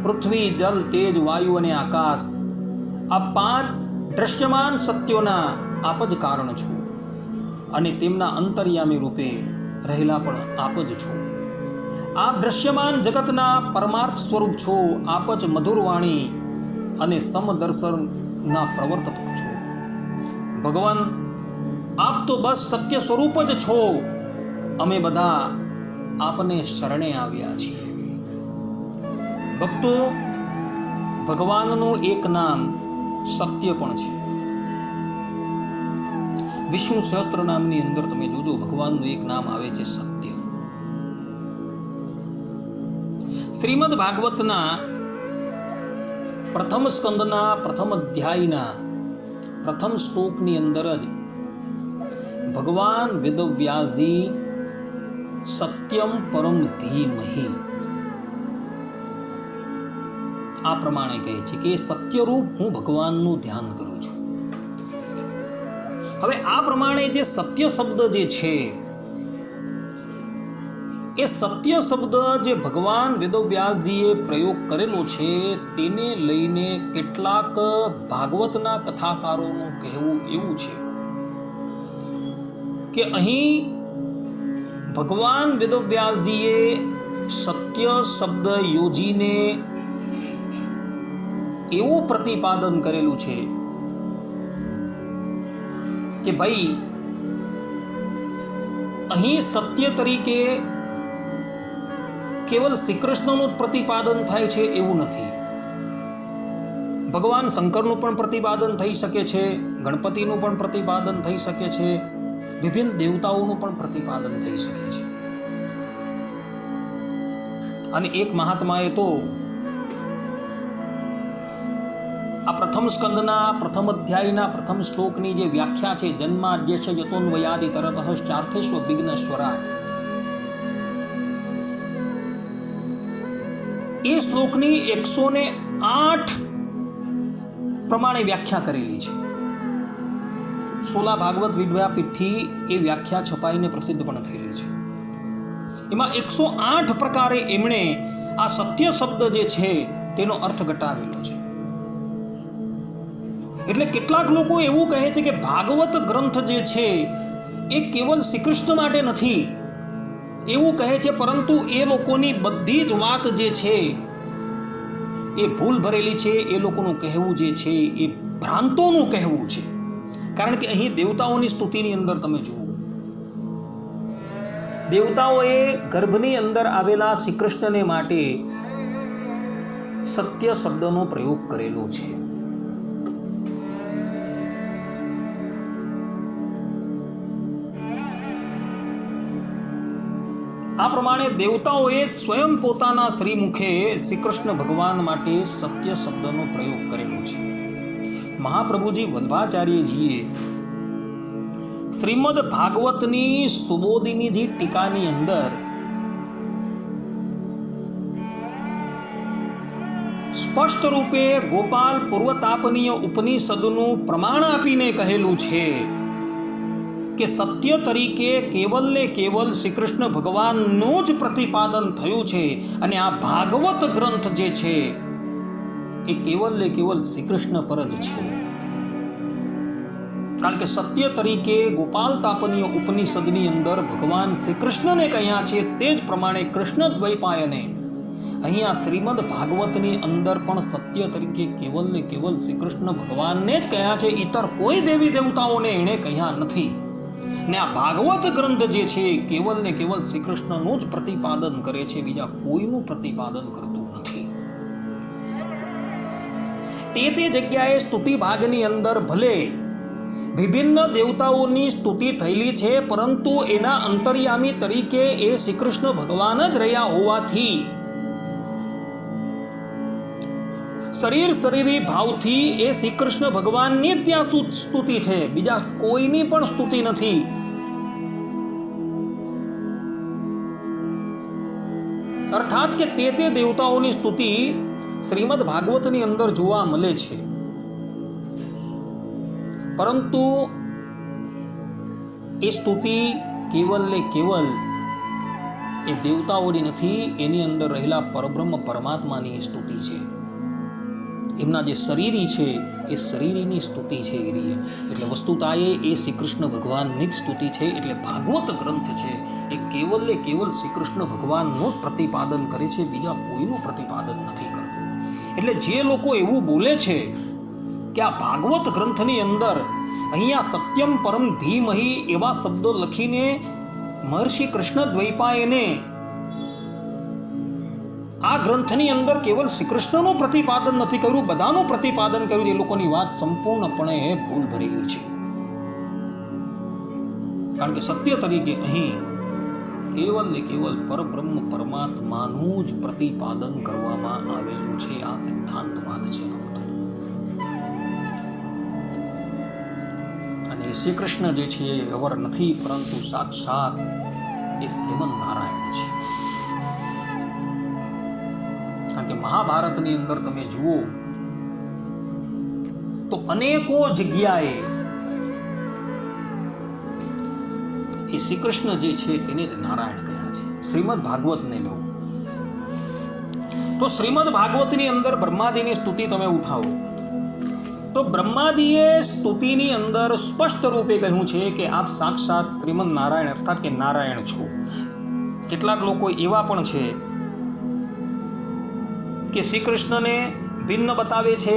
પૃથ્વી, જલ, તેજ, વાયુ અને આકાશ, આ પાંચ દ્રશ્યમાન સત્યોના આપ જ કારણ છો અને તેમના અંતર્યામી રૂપે રહેલા પણ આપ જ છો. આપ દ્રશ્યમાન જગતના પરમાર્થ સ્વરૂપ છો. આપ જ મધુરવાણી અને સમદર્શનના પ્રવર્તક છો. ભગવાન, આપ તો બસ સત્ય સ્વરૂપ જ છો. અમે બધા આપને શરણે આવ્યા છીએ. ભક્તો, ભગવાનનું એક નામ સત્ય પણ છે. વિષ્ણુ સહસ્ત્ર નામની અંદર તમે જોજો, ભગવાનનું એક નામ આવે છે સત્ય. શ્રીમદ ભાગવતના પ્રથમ સ્કંદના પ્રથમ અધ્યાયના પ્રથમ શ્લોકની અંદર જ ભગવાન વેદવ્યાસજી સત્યમ પરમ ધીમહિ આ પ્રમાણે કહે છે કે સત્યરૂપ હું ભગવાનનું ધ્યાન કરું છું. હવે આ પ્રમાણે જે સત્ય શબ્દ જે છે એ સત્ય શબ્દ જે ભગવાન વેદવ્યાસજીએ પ્રયોગ કરેલો છે તેને લઈને કેટલાક ભાગવતના કથાકારોનું કહેવું એવું છે કે અહીં ભગવાન વેદવ્યાસજીએ સત્ય શબ્દ યોજીને એવું પ્રતિપાદન કરેલું છે કે ભાઈ અહીં સત્ય તરીકે કેવલ શ્રી કૃષ્ણનું જ પ્રતિપાદન થાય છે એવું નથી. ભગવાન શંકરનું પણ પ્રતિપાદન થઈ શકે છે, ગણપતિનું પણ પ્રતિપાદન થઈ શકે છે, વિભિન્ન દેવતાઓનું પણ પ્રતિપાદન થઈ શકે છે. અને એક મહાત્માએ તો આ પ્રથમ સ્કંદના પ્રથમ અધ્યાયના પ્રથમ શ્લોકની જે વ્યાખ્યા છે, જન્માદ્યસ્ય યતોન્વયાદિ તરતઃ ચાર્થેષ્વ વિઘ્નેશ્વરા, એ શ્લોકની 108 પ્રમાણે વ્યાખ્યા કરેલી છે. સોલા ભાગવત વિદ્યાપીઠથી એ વ્યાખ્યા છપાઈને પ્રસિદ્ધ પણ થયેલી છે. એમાં 108 પ્રકારે એમણે આ સત્ય શબ્દ જે છે તેનો અર્થ ઘટાવેલો છે. એટલે કેટલાક લોકો એવું કહે છે કે ભાગવત ગ્રંથ જે છે એ કેવલ શ્રી કૃષ્ણ માટે નથી એવું કહે છે, પરંતુ એ લોકોની બધી જ વાત જે છે એ ભૂલ ભરેલી છે. એ લોકોનું કહેવું જે છે એ ભ્રાંતોનું કહેવું છે. કારણ કે અહીં દેવતાઓની સ્તુતિની અંદર તમે જુઓ, દેવતાઓએ ગર્ભની અંદર આવેલા શ્રી કૃષ્ણને માટે સત્ય શબ્દનો પ્રયોગ કરેલો છે. આ પ્રમાણે દેવતાઓએ સ્વયં પોતાના શ્રીમુખે શ્રી કૃષ્ણ ભગવાન માટે સત્ય શબ્દનો પ્રયોગ કરેલો છે. મહાપ્રભુજી વલ્ભાચાર્યજીએ શ્રીમદ ભાગવતની સુબોધિનીજી ટીકાની અંદર સ્પષ્ટ રૂપે ગોપાલ પૂર્વતાપનીય ઉપનિષદનું પ્રમાણ આપીને કહેલું છે કે સત્ય તરીકે કેવલ ને કેવલ શ્રી કૃષ્ણ ભગવાનનું જ પ્રતિપાદન થયું છે. અને આ ભાગવત ગ્રંથ જે છે એ કેવલ ને કેવલ શ્રી કૃષ્ણ પર જ છે. કારણ કે સત્ય તરીકે ગોપાલ તાપનીય ઉપનિષદની અંદર ભગવાન શ્રી કૃષ્ણને કહ્યા છે, તે જ પ્રમાણે કૃષ્ણ દ્વૈપાયને અહીંયા શ્રીમદ ભાગવતની અંદર પણ સત્ય તરીકે કેવલ ને કેવલ શ્રી કૃષ્ણ ભગવાનને જ કહ્યા છે. ઇતર કોઈ દેવી દેવતાઓને એણે કહ્યા નથી. ને આ ભાગવત ગ્રંથ જે છે કેવલ ને કેવલ શ્રી કૃષ્ણનું જ પ્રતિપાદન કરે છે, બીજા કોઈનું પ્રતિપાદન કરતું નથી. તે જગ્યાએ સ્તુતિ ભાગની અંદર ભલે વિભિન્ન દેવતાઓની સ્તુતિ થયેલી છે, પરંતુ એના અંતર્યામી તરીકે એ શ્રી કૃષ્ણ ભગવાન જ રહ્યા હોવાથી શરીરી ભાવથી એ શ્રી કૃષ્ણ ભગવાનની ત્યાં સ્તુતિ છે, બીજા કોઈની પણ સ્તુતિ નથી. અર્થાત કે તે દેવતાઓની સ્તુતિ શ્રીમદ ભાગવતની અંદર જોવા મળે છે, પરંતુ એ સ્તુતિ કેવલ ને કેવલ એ દેવતાઓની નથી, એની અંદર રહેલા પરબ્રહ્મ પરમાત્માની સ્તુતિ છે. એમના જે શરીરી છે એ શરીરીની સ્તુતિ છે. એટલે વસ્તુતાએ એ શ્રી કૃષ્ણ ભગવાનની જ સ્તુતિ છે. એટલે ભાગવત ગ્રંથ છે એ કેવલ ને કેવલ શ્રી કૃષ્ણ ભગવાનનું જ પ્રતિપાદન કરે છે, બીજા કોઈનું પ્રતિપાદન નથી કરતું. એટલે જે લોકો એવું બોલે છે કે આ ભાગવત ગ્રંથની અંદર અહીંયા સત્યમ પરમ ધીમહિ એવા શબ્દો લખીને મહર્ષિ કૃષ્ણ દ્વૈપાયને આ ગ્રંથની અંદર કેવલ શ્રી કૃષ્ણનું પ્રતિપાદન નથી કર્યું, બધાનું પ્રતિપાદન કર્યું, એ લોકોની વાત સંપૂર્ણપણે ભૂલ ભરેલી છે. કારણ કે સત્ય તરીકે અહીં કેવલ ને કેવલ પરબ્રહ્મ પરમાત્માનું જ પ્રતિપાદન કરવામાં આવેલું છે. આ સિદ્ધાંતવાદ છે. અને શ્રી કૃષ્ણ જે છે એ અવર નથી, પરંતુ સાક્ષાત એ શ્રીમન નારાયણ છે. કારણ કે મહાભારતની અંદર તમે જુઓ તો અનેકો જગ્યાએ એ શ્રી કૃષ્ણ જે છે તેને જ નારાયણ કહ્યા છે. શ્રીમદ ભાગવતને લો તો શ્રીમદ ભાગવતની અંદર બ્રહ્માજીની સ્તુતિ તમે ઉઠાવો તો બ્રહ્માજીએ સ્તુતિની અંદર સ્પષ્ટ રૂપે કહ્યું છે કે આપ સાક્ષાત શ્રીમદ નારાયણ અર્થાત કે નારાયણ છો. કેટલાક લોકો એવા પણ છે કે શ્રી કૃષ્ણને ભિન્ન બતાવે છે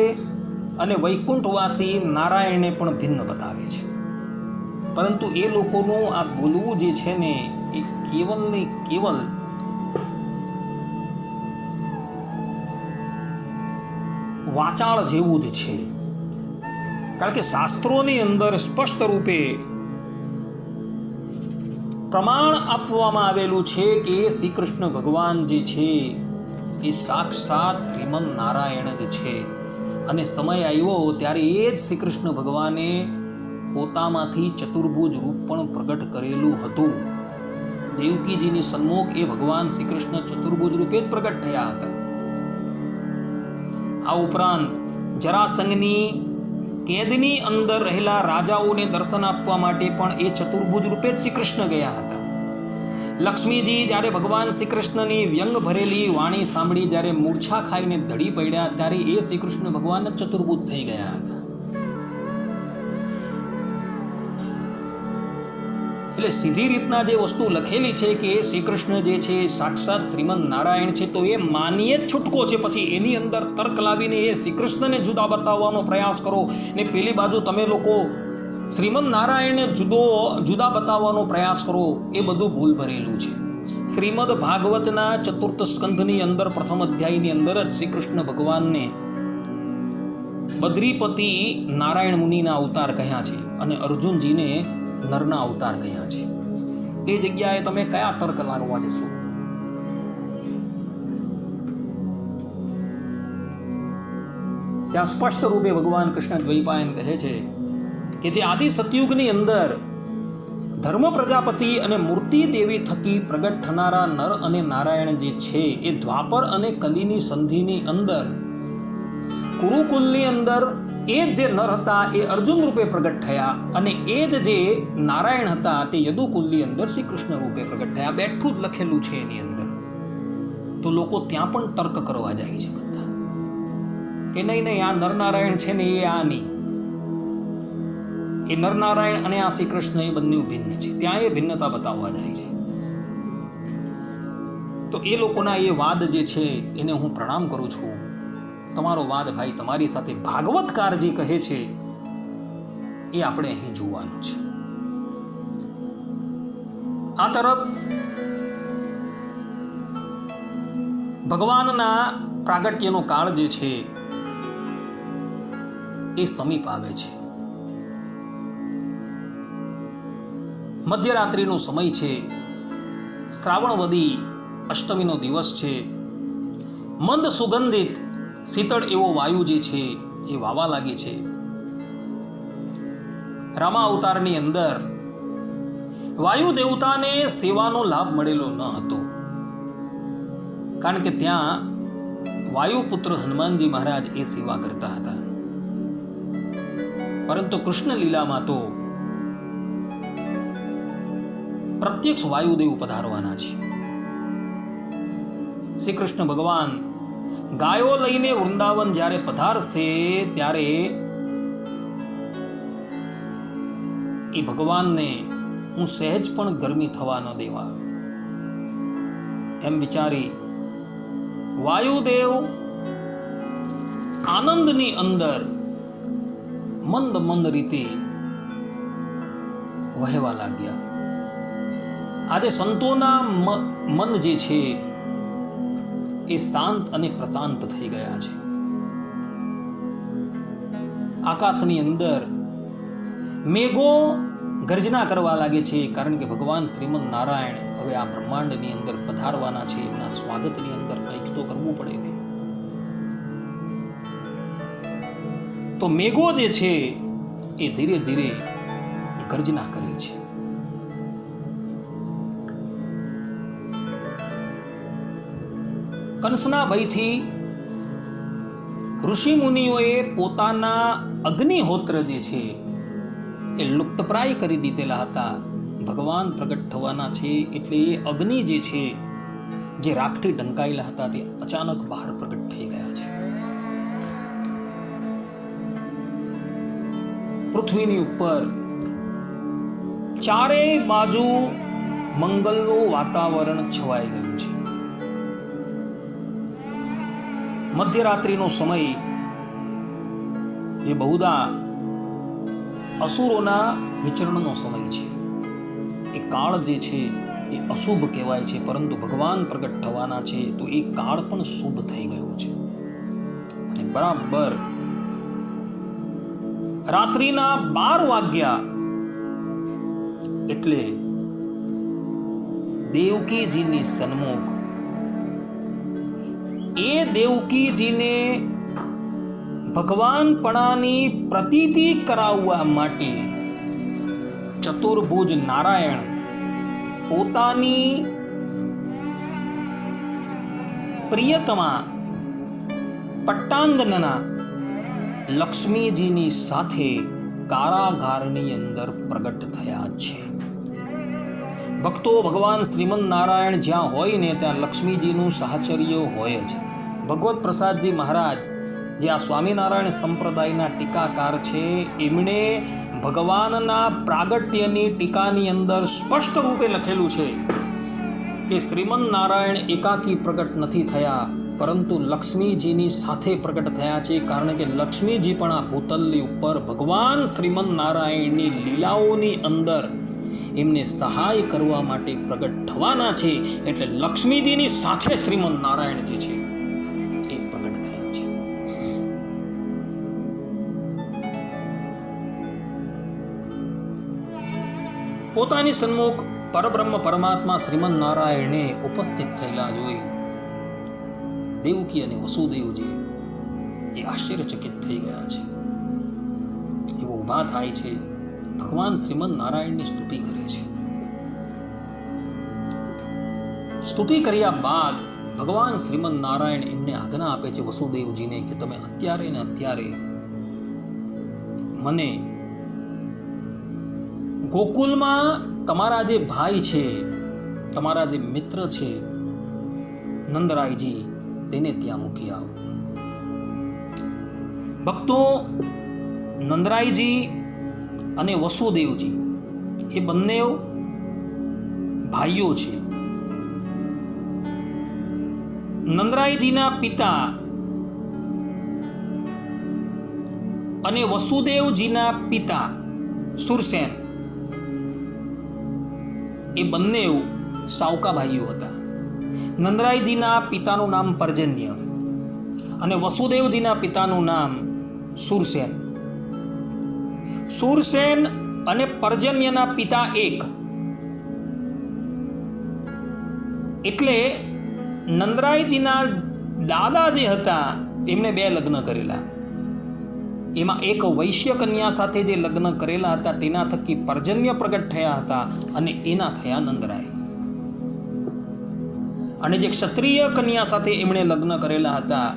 અને વૈકુંઠવાસી નારાયણને પણ ભિન્ન બતાવે છે, પરંતુ એ લોકોનું આ બોલવું જે છે ને એ કેવલ ને કેવલ વાચાળ જેવું જ છે. કારણ કે શાસ્ત્રોની અંદર સ્પષ્ટ રૂપે પ્રમાણ આપવામાં આવેલું છે કે શ્રી કૃષ્ણ ભગવાન જે છે એ સાક્ષાત શ્રીમન નારાયણ જ છે. અને સમય આવ્યો ત્યારે એ જ શ્રી કૃષ્ણ ભગવાને પોતામાંથી ચતુર્ભુજ રૂપ પણ પ્રગટ કરેલું હતું. દેવકીજીની સન્મુખ એ ભગવાન શ્રી કૃષ્ણ ચતુર્ભુજ રૂપે જ પ્રગટ થયા હતા. આ ઉપરાંત જરાસંઘની કેદની અંદર રહેલા રાજાઓને દર્શન આપવા માટે પણ એ ચતુર્ભુજ રૂપે જ શ્રી કૃષ્ણ ગયા હતા. લક્ષ્મીજી જ્યારે ભગવાન શ્રી કૃષ્ણની વ્યંગ ભરેલી વાણી સાંભળી જ્યારે મૂર્છા ખાઈને ધડી પડ્યા ત્યારે એ શ્રી કૃષ્ણ ભગવાન જ ચતુર્ભુજ થઈ ગયા હતા. એટલે સીધી રીતના જે વસ્તુ લખેલી છે કે શ્રી કૃષ્ણ જે છે સાક્ષાત શ્રીમદ નારાયણ છે, તો એ માનીએ જ છૂટકો છે. પછી એની અંદર તર્ક લાવીને એ શ્રી કૃષ્ણને જુદા બતાવવાનો પ્રયાસ કરો ને પેલી બાજુ તમે લોકો શ્રીમદ નારાયણને જુદા બતાવવાનો પ્રયાસ કરો, એ બધું ભૂલ ભરેલું છે. શ્રીમદ ભાગવતના ચતુર્થ સ્કંધની અંદર પ્રથમ અધ્યાયની અંદર જ શ્રી કૃષ્ણ ભગવાનને બદ્રીપતિ નારાયણ મુનિના અવતાર કહ્યા છે અને અર્જુનજીને નરના અવતાર કહ્યા છે. એ જગ્યાએ તમે કયા તર્ક લાગવા જશો? ત્યાં સ્પષ્ટ રૂપે ભગવાન કૃષ્ણ દ્વૈપાયન કહે છે કે જે આદિ સતયુગની અંદર ધર્મ પ્રજાપતિ અને મૂર્તિ દેવી થકી પ્રગટ થનારા નર અને નારાયણ જે છે, એ દ્વાપર અને કલીની સંધિની અંદર કુરુકુલની અંદર એ જે નર હતા એ અર્જુન રૂપે પ્રગટ થયા અને એ જે નારાયણ હતા તે યદુકુલની અંદર શ્રી કૃષ્ણ રૂપે પ્રગટ થયા. બેઠું જ લખેલું છે એની અંદર. તો લોકો ત્યાં પણ તર્ક કરવા જાય છે બધા કે નહીં આ નરનારાયણ છે ને એ આ નહીં, એ નરનારાયણ અને આ શ્રી કૃષ્ણ એ બંને ભિન્ન છે. ત્યાં એ ભિન્નતા બતાવવા જાય છે. તો એ લોકોના એ વાદ જે છે એને હું પ્રણામ કરું છું. તમારો વાદ ભાઈ તમારી સાથે ભાગવતકાર જે કહે છે એ આપણે અહીં જોવાનું છે. આ તરફ ભગવાનના પ્રાગટ્યનો કાળ જે છે એ સમીપ આવે છે. મધ્યરાત્રિનો સમય છે. શ્રાવણવદી અષ્ટમીનો દિવસ છે. મંદ સુગંધિત શીતળ એવો વાયુ જે છે એ વાવા લાગે છે. રામા અવતારની અંદર વાયુ દેવતાને સેવાનો લાભ મળેલો ન હતો, કારણ કે ત્યાં વાયુપુત્ર હનુમાનજી મહારાજ એ સેવા કરતા હતા. પરંતુ કૃષ્ણ લીલામાં તો પ્રત્યક્ષ વાયુદેવ પધારવાના છે. શ્રી કૃષ્ણ ભગવાન ગાયો લઈને વૃંદાવન જ્યારે પધારશે ત્યારે એ ભગવાનને હું સહેજ પણ ગરમી થવા ન દેવા એમ વિચારી વાયુદેવ આનંદની અંદર મંદ મંદ રીતે વહેવા લાગ્યા. આજે સંતોના મન જે છે એ શાંત અને પ્રશાંત થઈ ગયા છે. આકાશની અંદર મેઘો ગર્જના કરવા લાગે છે, કારણ કે ભગવાન શ્રીમદ નારાયણ હવે આ બ્રહ્માંડની અંદર પધારવાના છે. એમના સ્વાગતની અંદર કંઈક તો કરવું પડે ને. તો મેઘો જે છે એ ધીરે ધીરે ગર્જના કરે છે. કંસના ભયથી ઋષિ મુનિઓએ પોતાના અગ્નિહોત્ર જે છે એ લુપ્તપ્રાય કરી દીધેલા હતા. ભગવાન પ્રગટ થવાના છે એટલે એ અગ્નિ જે છે, જે રાખથી ઢંકાયેલા હતા, તે અચાનક બહાર પ્રગટ થઈ ગયા છે. પૃથ્વીની ઉપર ચારેય બાજુ મંગલનું વાતાવરણ છવાઈ ગયું છે. મધ્યરાત્રિનો સમય એ બહુધા અસુરોના વિચરણનો સમય છે. એ કાળ જે છે એ અશુભ કહેવાય છે, પરંતુ ભગવાન પ્રગટ થવાના છે તો એ કાળ પણ શુભ થઈ ગયો છે. અને બરાબર રાત્રિના 12 વાગ્યા એટલે દેવકીજીની સન્મુખ એ દેવકીજીને ભગવાનપણાની પ્રતીતિ કરાવવા માટે ચતુર્ભુજ નારાયણ પોતાની પ્રિયતમા પટ્ટાંગનના લક્ષ્મીજીની સાથે કારાગારની અંદર પ્રગટ થયા છે. ભક્તો, ભગવાન શ્રીમદ નારાયણ જ્યાં હોય ને ત્યાં લક્ષ્મીજીનું સાહચર્ય હોય જ. ભગવત પ્રસાદજી મહારાજ જે આ સ્વામિનારાયણ સંપ્રદાયના ટીકાકાર છે, એમણે ભગવાનના પ્રાગટ્યની ટીકાની અંદર સ્પષ્ટ રૂપે લખેલું છે કે શ્રીમન નારાયણ એકાકી પ્રગટ નથી થયા, પરંતુ લક્ષ્મીજીની સાથે પ્રગટ થયા છે. કારણ કે લક્ષ્મીજી પણ આ ભૂતલની ઉપર ભગવાન શ્રીમન નારાયણની લીલાઓની અંદર એમને સહાય કરવા માટે પ્રગટ થવાના છે. એટલે લક્ષ્મીજીની સાથે શ્રીમન નારાયણજી છે એ પ્રગટ થયા છે. પોતાની સન્મુખ પરબ્રહ્મ પરમાત્મા શ્રીમન નારાયણે ઉપસ્થિત થયેલા જોઈ દેવકી અને વસુદેવજી એ આશ્ચર્યચકિત થઈ ગયા છે. એવો ઊભા થાય છે, ભગવાન શ્રીમન નારાયણની સ્તુતિ કરે છે. સ્તુતિ કર્યા બાદ ભગવાન શ્રીમન નારાયણ એમને આજ્ઞા આપે છે વસુદેવજીને કે તમે અત્યારે ને અત્યારે મને ગોકુલમાં તમારા જે ભાઈ છે, તમારા જે મિત્ર છે નંદરાયજી, તેને ત્યાં મૂકી આવો. ભક્તો, નંદરાયજી અને વસુદેવજી એ બંને ભાઈઓ છે. નંદરાયજીના પિતા અને વસુદેવજીના પિતા સુરસેન એ બંને સાવકા ભાઈઓ હતા. નંદરાયજીના પિતાનું નામ પર્જન્ય અને વસુદેવજીના પિતાનું નામ સુરસેન. સુરસેન અને પર્જન્યના પિતા એક. એટલે નંદરાયજીના દાદા જે હતા એમને 2 લગ્ન કરેલા. એમાં એક વૈશ્ય કન્યા સાથે જે લગ્ન કરેલા હતા તેના થકી પર્જન્ય પ્રગટ થયા હતા અને એના થયા નંદરાય. અને જે ક્ષત્રિય કન્યા સાથે એમણે લગ્ન કરેલા હતા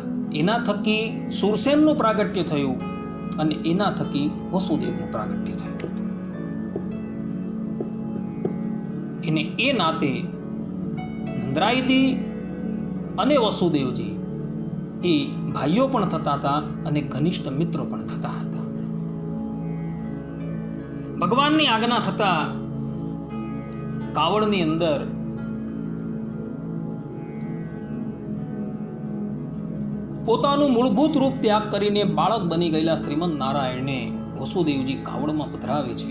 એના થકી સુરસેનનું પ્રાગટ્ય થયું અને એના થકી વસુદેવનું પ્રાગટ્ય થયું. એને એ નાતે નંદરાયજી અને વસુદેવજી એ ભાઈઓ પણ થતા હતા અને ઘનિષ્ઠ મિત્રો પણ થતા હતા. ભગવાનની આજ્ઞા થતા કાવડની અંદર પોતાનું મૂળભૂત રૂપ ત્યાગ કરીને બાળક બની ગયેલા શ્રીમન નારાયણને વસુદેવજી કાવડમાં પધરાવે છે,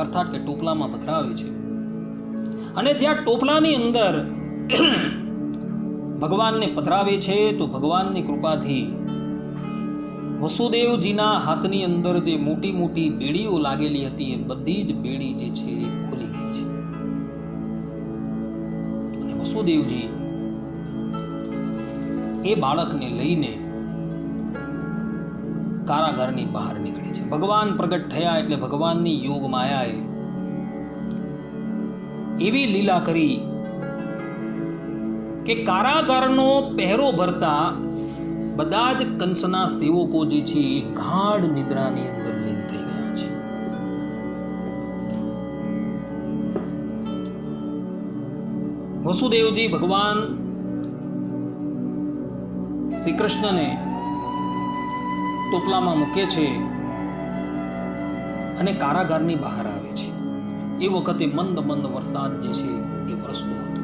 અર્થાત કે ટોપલામાં પધરાવે છે. અને જ્યાં ટોપલાની અંદર ભગવાનને પધરાવે છે તો ભગવાનની કૃપાથી વસુદેવજીના હાથની અંદર જે મોટી મોટી બેડીઓ લાગેલી હતી એ બધી જ બેડી જે છે એ ખુલી ગઈ છે. અને વસુદેવજી એ બાળકને લઈને કારાગારની બહાર નીકળે છે. ભગવાન પ્રગટ થયા એટલે ભગવાનની યોગ માયાએ એવી લીલા કરી કે કારાગારનો પહેરો ભરતા બધા જ કંસના સેવકો જે છે એ ગાઢ નિદ્રાની અંદર લીન થઈ ગયા છે. વસુદેવજી ભગવાન શ્રી કૃષ્ણને ટોપલામાં મૂકે છે અને કારાગારની બહાર આવે છે. એ વખતે મંદ મંદ વરસાદ જે છે એ વરસતો હતો.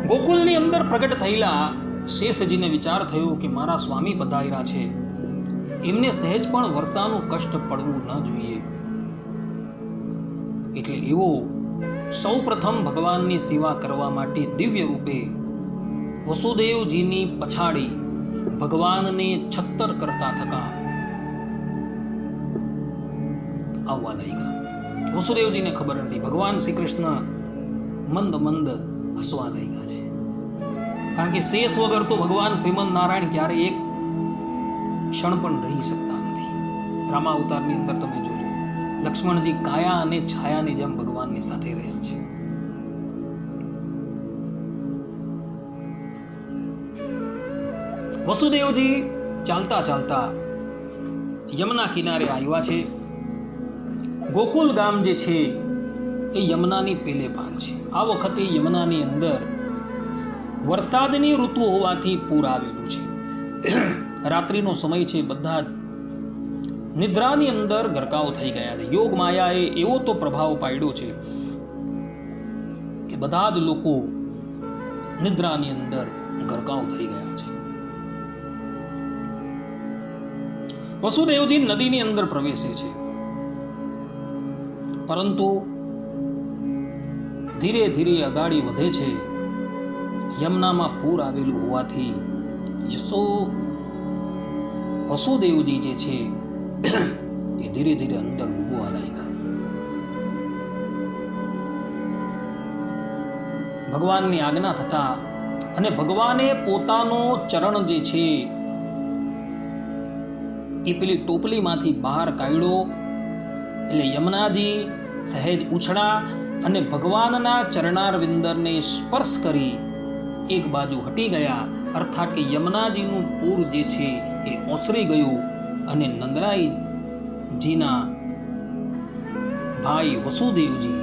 ગોકુલની અંદર પ્રગટ થયેલા શેષજીને વિચાર થયો કે મારા સ્વામી પધાર્યા છે, એમને સહેજ પણ વર્ષાનું કષ્ટ પડવું ન જોઈએ. એટલે એવો સૌ પ્રથમ ભગવાનની સેવા કરવા માટે દિવ્ય રૂપે વસુદેવજીની પછાડી ભગવાનને છત્તર કરતા થતા આવવા લાગ્યા. વસુદેવજીને ખબર નથી, ભગવાન શ્રી કૃષ્ણ મંદ મંદ હસવા લાગ્યા છે. કારણ કે શેષ વગર તો ભગવાન શ્રીમન નારાયણ ક્યારે એક ક્ષણ પણ રહી શકતા નથી. રામા અવતારની અંદર તમે જોજો, લક્ષ્મણજી કાયા અને છાયાની જેમ ભગવાનની સાથે રહ્યા છે. વસુદેવજી ચાલતા ચાલતા યમુના કિનારે આવ્યા છે. ગોકુલ ગામ જે છે એ યમુનાની પેલે પાર છે. આ વખતે યમુનાની અંદર વરસાદની ઋતુ હોવાથી પૂર આવેલું છે. રાત્રિનો સમય છે, બધા નિદ્રાની અંદર ગરકાવ થઈ ગયા છે. યોગ માયાએ એવો તો પ્રભાવ પાડ્યો છે કે બધા જ લોકો નિદ્રાની અંદર ગરકાવ થઈ ગયા છે. વસુદેવજી નદીની અંદર પ્રવેશે છે, પરંતુ ધીરે ધીરે અગાડી વધે છે. યમુનામાં પૂર આવેલું હોવાથી વસુદેવજી જે છે એ ધીરે ધીરે અંદર ડૂબવા લાગ્યા. ભગવાનની આજ્ઞા થતા અને ભગવાને પોતાનો ચરણ જે છે એ પેલી ટોપલીમાંથી બહાર કાઢ્યો, એટલે યમુનાજી સહેજ ઉછળા અને ભગવાનના ચરણારવિંદરને સ્પર્શ કરી એક બાજુ હટી ગયા. અર્થાત કે યમુનાજીનું પૂર જે છે એ ઓસરી ગયું અને નંદરાઈજીના ભાઈ વસુદેવજી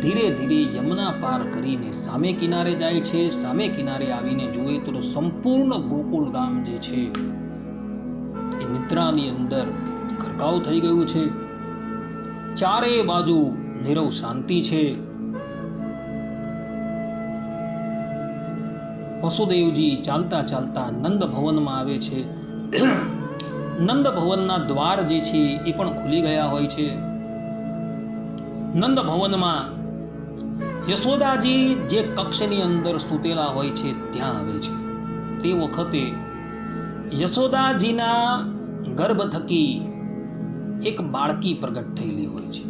ધીરે ધીરે યમુના પાર કરીને સામે કિનારે જાય છે. સામે કિનારે આવીને જુએ તો સંપૂર્ણ ગોકુળ ગામ જે છે એ નિદ્રાની અંદર ગરકાવ થઈ ગયું છે. ચારે બાજુ નીરવ શાંતિ છે. વસુદેવજી ચાલતા ચાલતા નંદ ભવનમાં આવે છે. નંદ ભવનના દ્વાર જે છે એ પણ ખુલી ગયા હોય છે. નંદ ભવનમાં યશોદાજી જે કક્ષની અંદર સૂતેલા હોય છે ત્યાં આવે છે. તે વખતે યશોદાજીના ગર્ભ થકી એક બાળકી પ્રગટ થયેલી હોય છે.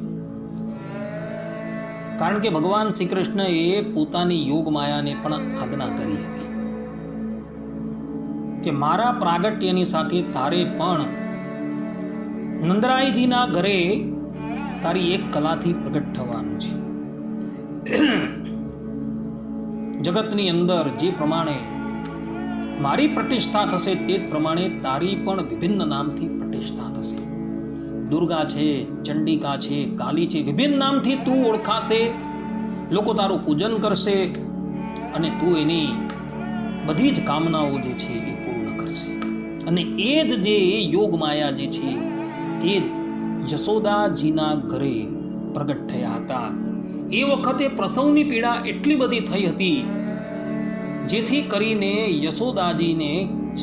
કારણ કે ભગવાન શ્રી કૃષ્ણએ પોતાની યોગ માયાને પણ આજ્ઞા કરી હતી કે મારા પ્રાગટ્યની સાથે તારે પણ નંદરાયજીના ઘરે તારી એક કલાથી પ્રગટ થવાનું છે. જગતની અંદર જે પ્રમાણે મારી પ્રતિષ્ઠા થશે તે જ પ્રમાણે તારી પણ વિભિન્ન નામથી પ્રતિષ્ઠા થશે. દુર્ગા છે, ચંડિકા છે, કાલી છે, વિભિન્ન નામથી તું ઓળખાશે. લોકો તારું પૂજન કરશે અને તું એની બધી જ કામનાઓ જે છે એ પૂર્ણ કરશે. અને એ જ જે યોગ માયા જે છે એ જ યશોદાજીના ઘરે પ્રગટ થયા હતા. એ વખતે પ્રસવની પીડા એટલી બધી થઈ હતી જેથી કરીને યશોદાજીને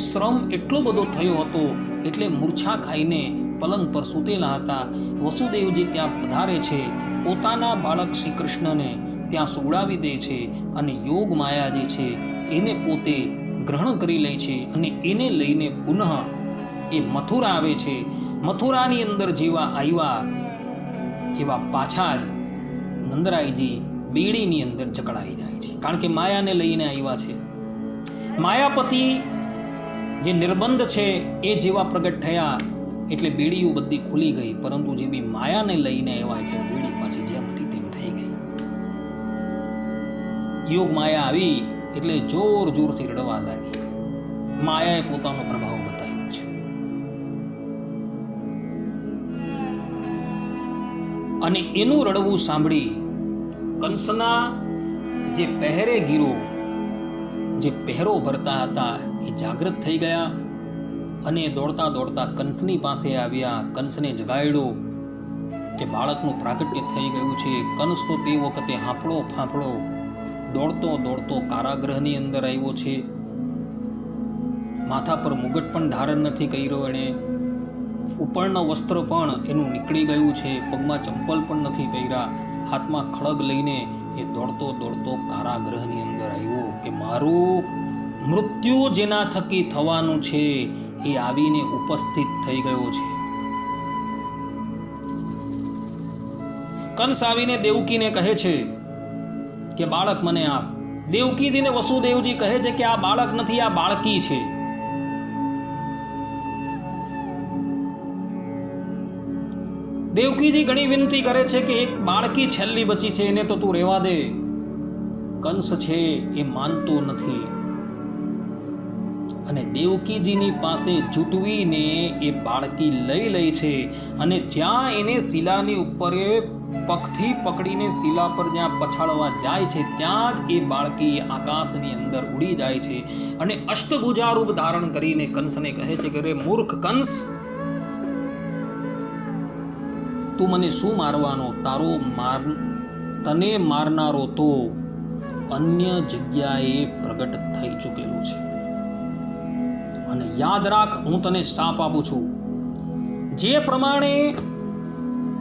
શ્રમ એટલો બધો થયો હતો, એટલે મૂર્છા ખાઈને પલંગ પર સૂતેલા હતા. વસુદેવજી ત્યાં પધારે છે, પોતાના બાળક શ્રી કૃષ્ણને ત્યાં સુવડાવી દે છે અને યોગ માયા જે છે એને પોતે ગ્રહણ કરી લે છે અને એને લઈને પુનઃ એ મથુરા આવે છે. મથુરાની અંદર જેવા આવ્યા એવા પાછા જ નંદરાયજી બેડીની અંદર જકડાઈ જાય છે, કારણ કે માયાને લઈને આવ્યા છે. માયાપતિ જે નિર્બંધ છે એ જેવા પ્રગટ થયા એટલે બેડીઓ બધી ખુલી ગઈ, પરંતુ જે બી માયાને લઈને આવ્યા એટલે બેડી પાછી જેમ હતી તેમ થઈ ગઈ. યોગ માયા આવી એટલે જોર જોરથી રડવા લાગી. માયાએ પોતાનો પ્રભાવ બતાવ્યો છે. અને એનું રડવું સાંભળી કંસના જે પહેરેગીરો જે પહેરો ભરતા હતા એ જાગૃત થઈ ગયા અને દોડતા દોડતા કંસની પાસે આવ્યા. કંસને જગાડ્યો કે બાળકનું પ્રાગટ્ય થઈ ગયું છે. કંસ તો તે વખતે હાંફળો ફાંફળો દોડતો દોડતો કારાગૃહની અંદર આવ્યો છે. માથા પર મુગટ પણ ધારણ નથી કર્યો એણે, ઉપરનું વસ્ત્ર પણ એનું નીકળી ગયું છે, પગમાં ચંપલ પણ નથી પહેર્યા, હાથમાં ખડગ લઈને એ દોડતો દોડતો કારાગૃહની અંદર આવ્યો કે મારું મૃત્યુ જેના થકી થવાનું છે એ આવીને ઉપસ્થિત થઈ ગયો છે. કંસ આવીને દેવકીને કહે છે કે બાળક મને આપ. દેવકીજીને વસુદેવજી કહે છે કે આ બાળક નથી, આ બાળકી છે. દેવકીજી ઘણી વિનંતી કરે છે કે એક બાળકી છેલ્લી બચી છે, એને તો તું રહેવા દે. કંસ છે એ માનતો નથી અને દેવકીજીની પાસે જૂટવીને એ બાળકી લઈ લે છે અને જ્યાં એને શિલાની ઉપર પગથી પકડીને શિલા પર જ્યાં પછાડવા જાય છે ત્યાં જ એ બાળકી આકાશની અંદર ઉડી જાય છે અને અષ્ટભુજા રૂપ ધારણ કરીને કંસને કહે છે કે રે મૂર્ખ કંસ, તું મને શું મારવાનો? તને મારનારો તો અન્ય જગ્યાએ પ્રગટ થઈ ચૂકેલો છે. અને યાદ રાખ, હું તને શાપ આપું છું. જે પ્રમાણે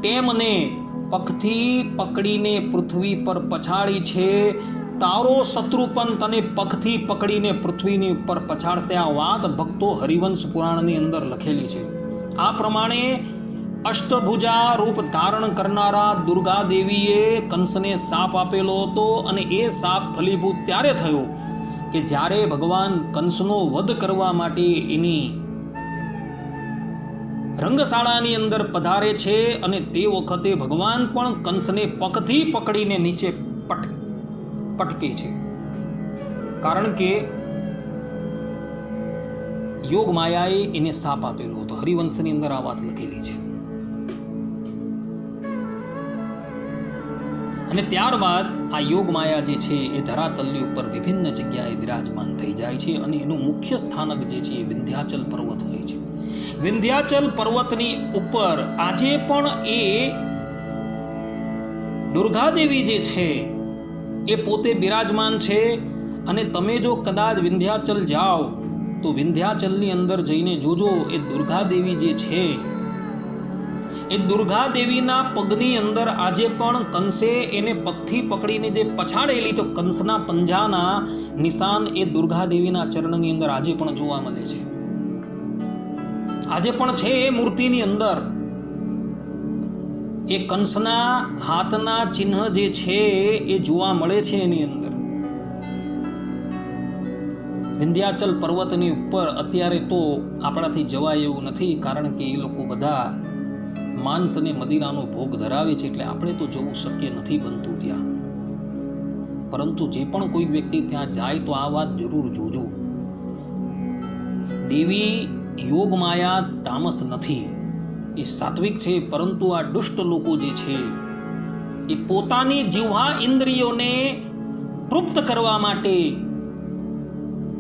તેમને પગથી પકડીને પૃથ્વી પર પછાડી છે, તારો શત્રુ પણ તને પગથી પકડીને પૃથ્વીની ઉપર પછાડશે. આ વાત ભક્તો હરિવંશ પુરાણની અંદર લખેલી છે. આ પ્રમાણે અષ્ટભુજા રૂપ ધારણ કરનારા દુર્ગા દેવીએ કંસને શાપ આપેલો હતો અને એ શાપ ફલીભૂત ત્યારે થયો કે જ્યારે ભગવાન કંસનો વધ કરવા માટે એની રંગશાળાની અંદર પધારે છે અને તે વખતે ભગવાન પણ કંસને પગથી પકડીને નીચે પટકે છે. કારણ કે યોગ માયાએ એને શાપ આપેલો હતો. હરિવંશની અંદર આ વાત લખેલી છે. અને ત્યારબાદ આ યોગ માયા જે છે એ ધરાતલની ઉપર વિભિન્ન જગ્યાએ વિરાજમાન થઈ જાય છે અને એનું મુખ્ય સ્થાનક જે છે એ વિંધ્યાચલ પર્વત હોય છે. વિંધ્યાચલ પર્વતની ઉપર આજે પણ એ દુર્ગાદેવી જે છે એ પોતે બિરાજમાન છે. અને તમે જો કદાચ વિંધ્યાચલ જાઓ તો વિંધ્યાચલની અંદર જઈને જોજો, એ દુર્ગાદેવી જે છે એ દુર્ગાદેવીના પગની અંદર આજે પણ કંસે એને પગથી પકડીને જે પછાડેલી, તો કંસના પંજાના નિશાન એ દુર્ગાદેવીના ચરણની અંદર આજે પણ જોવા મળે છે. આજે પણ છે એ મૂર્તિની અંદર એ કંસના હાથના ચિહ્ન જે છે એ જોવા મળે છે એની અંદર. વિંધ્યાચલ પર્વતની ઉપર અત્યારે તો આપણાથી જવાય એવું નથી, કારણ કે એ લોકો બધા માંસ અને મદિરાનો ભોગ ધરાવે છે, એટલે આપણે તો જવું શક્ય નથી બનતું ત્યાં. પરંતુ જે પણ કોઈ વ્યક્તિ ત્યાં જાય તો આ વાત જરૂર જોજો. દેવી યોગ માયા તામસ નથી, એ સાત્વિક છે. પરંતુ આ દુષ્ટ લોકો જે છે એ પોતાની જીવહા ઇન્દ્રિયોને તૃપ્ત કરવા માટે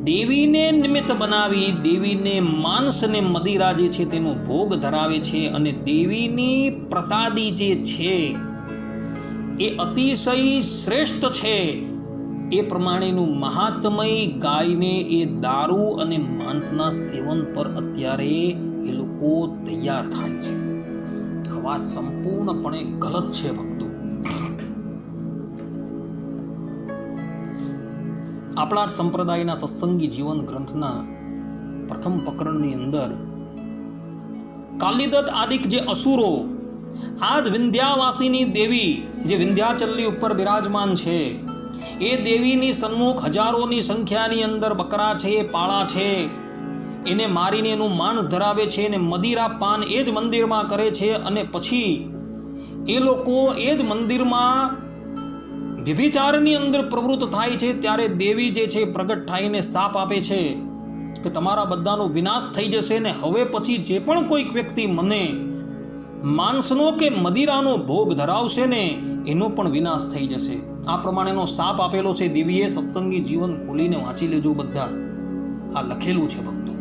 દેવીને નિમિત્ત બનાવી દેવીને માંસ અને મદિરા જે છે તેનો ભોગ ધરાવે છે. અને દેવીની પ્રસાદી જે છે એ અતિશય શ્રેષ્ઠ છે. એ પ્રમાણેનું મહાત્મય ગાયને એ દારૂ અને માંસના સેવન પર અત્યારે એ લોકો તૈયાર થાય છે. આ વાત સંપૂર્ણપણે ગલત છે ભક્તો. આપણા જ સંપ્રદાયના સત્સંગી જીવન ગ્રંથના પ્રથમ પ્રકરણની અંદર કાલિદત્ત આદિક જે અસુરો આજ વિંધ્યાવાસીની દેવી જે વિંધ્યાચલની ઉપર બિરાજમાન છે, એ દેવીની સન્મુખ હજારોની સંખ્યાની અંદર બકરા છે, પાળા છે, એને મારીને એનું માંસ ધરાવે છે અને મદિરા પાન એ જ મંદિરમાં કરે છે. અને પછી એ લોકો એ જ મંદિરમાં વ્યભિચારની અંદર પ્રવૃત્ત થાય છે. ત્યારે દેવી જે છે પ્રગટ થઈને શાપ આપે છે કે તમારા બધાનો વિનાશ થઈ જશે ને હવે પછી જે પણ કોઈક વ્યક્તિ મને માંસનો કે મદિરાનો ભોગ ધરાવશે ને એનો પણ વિનાશ થઈ જશે. આ પ્રમાણેનો શાપ આપેલો છે દેવીએ. સત્સંગી જીવન ભૂલીને વાંચી લેજો બધા, આ લખેલું છે ભક્તો.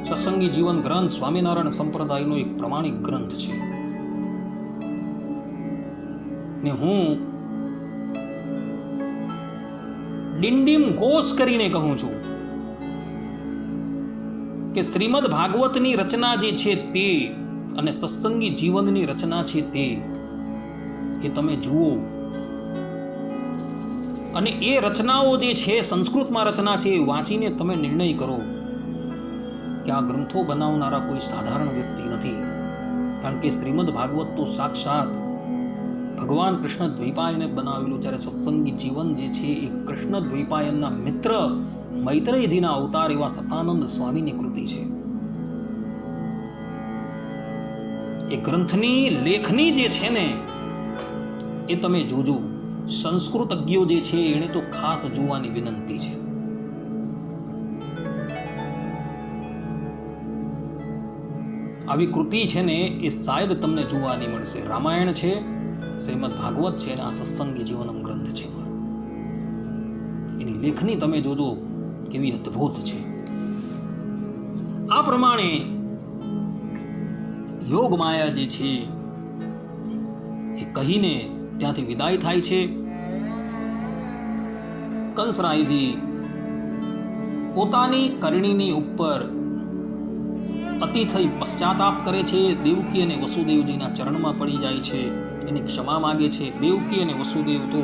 સત્સંગી જીવન ગ્રંથ સ્વામિનારાયણ સંપ્રદાયનો એક પ્રમાણિક ગ્રંથ છે. ને હું ડિંડીમ ઘોષ કરીને કહું છું કે શ્રીમદ ભાગવતની રચના જે છે તે અને સત્સંગી જીવનની રચના છે તે એ તમે જુઓ. અને એ રચનાઓ જે છે સંસ્કૃતમાં રચના છે એ વાંચીને તમે નિર્ણય કરો કે આ ગ્રંથો બનાવનારા કોઈ સાધારણ વ્યક્તિ નથી. કારણ કે શ્રીમદ ભાગવત તો સાક્ષાત ભગવાન કૃષ્ણ દ્વૈપાયને બનાવેલું. જ્યારે સત્સંગી જીવન જે છે એ કૃષ્ણ દ્વૈપાયનના મિત્ર મૈત્રેયજીના અવતાર એવા સતાનંદ સ્વામીની કૃતિ છે. એ ગ્રંથની લેખની જે છે ને એ તમે જોજો. સંસ્કૃતજ્ઞો જે છે એને તો ખાસ જોવાની વિનંતી છે. આવી કૃતિ છે ને એ શાયદ તમને જોવા નહીં મળશે. રામાયણ છે, શ્રીમદ ભાગવત છે અને આ સત્સંગી જીવનમ ગ્રંથ છે. એની લેખની તમે જોજો કેવી અદ્ભુત છે. આ પ્રમાણે યોગ માયા જે છે એ કહીને ત્યાંથી વિદાય થાય છે. કંસરાયજી પોતાની કરણીની ઉપર અતિ થઈ પશ્ચાતાપ કરે છે. દેવકી અને વસુદેવજીના ચરણમાં પડી જાય છે, એની ક્ષમા માગે છે. દેવકી અને વસુદેવ તો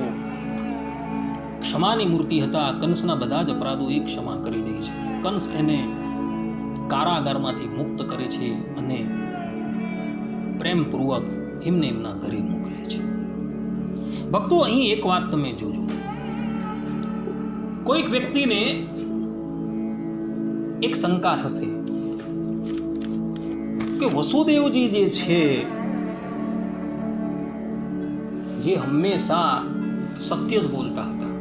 ક્ષમાની મૂર્તિ હતા. કંસના બધા જ અપરાધો એ ક્ષમા કરી દે છે. કંસ એને કારાગારમાંથી મુક્ત કરે છે અને પ્રેમપૂર્વક એમને એમના ઘરે મોકલે છે. ભક્તો, અહીં એક વાત તમે જોજો. કોઈક વ્યક્તિને એક શંકા થશે કે વસુદેવજી જે છે જે હંમેશા સત્ય જ બોલતા હતા,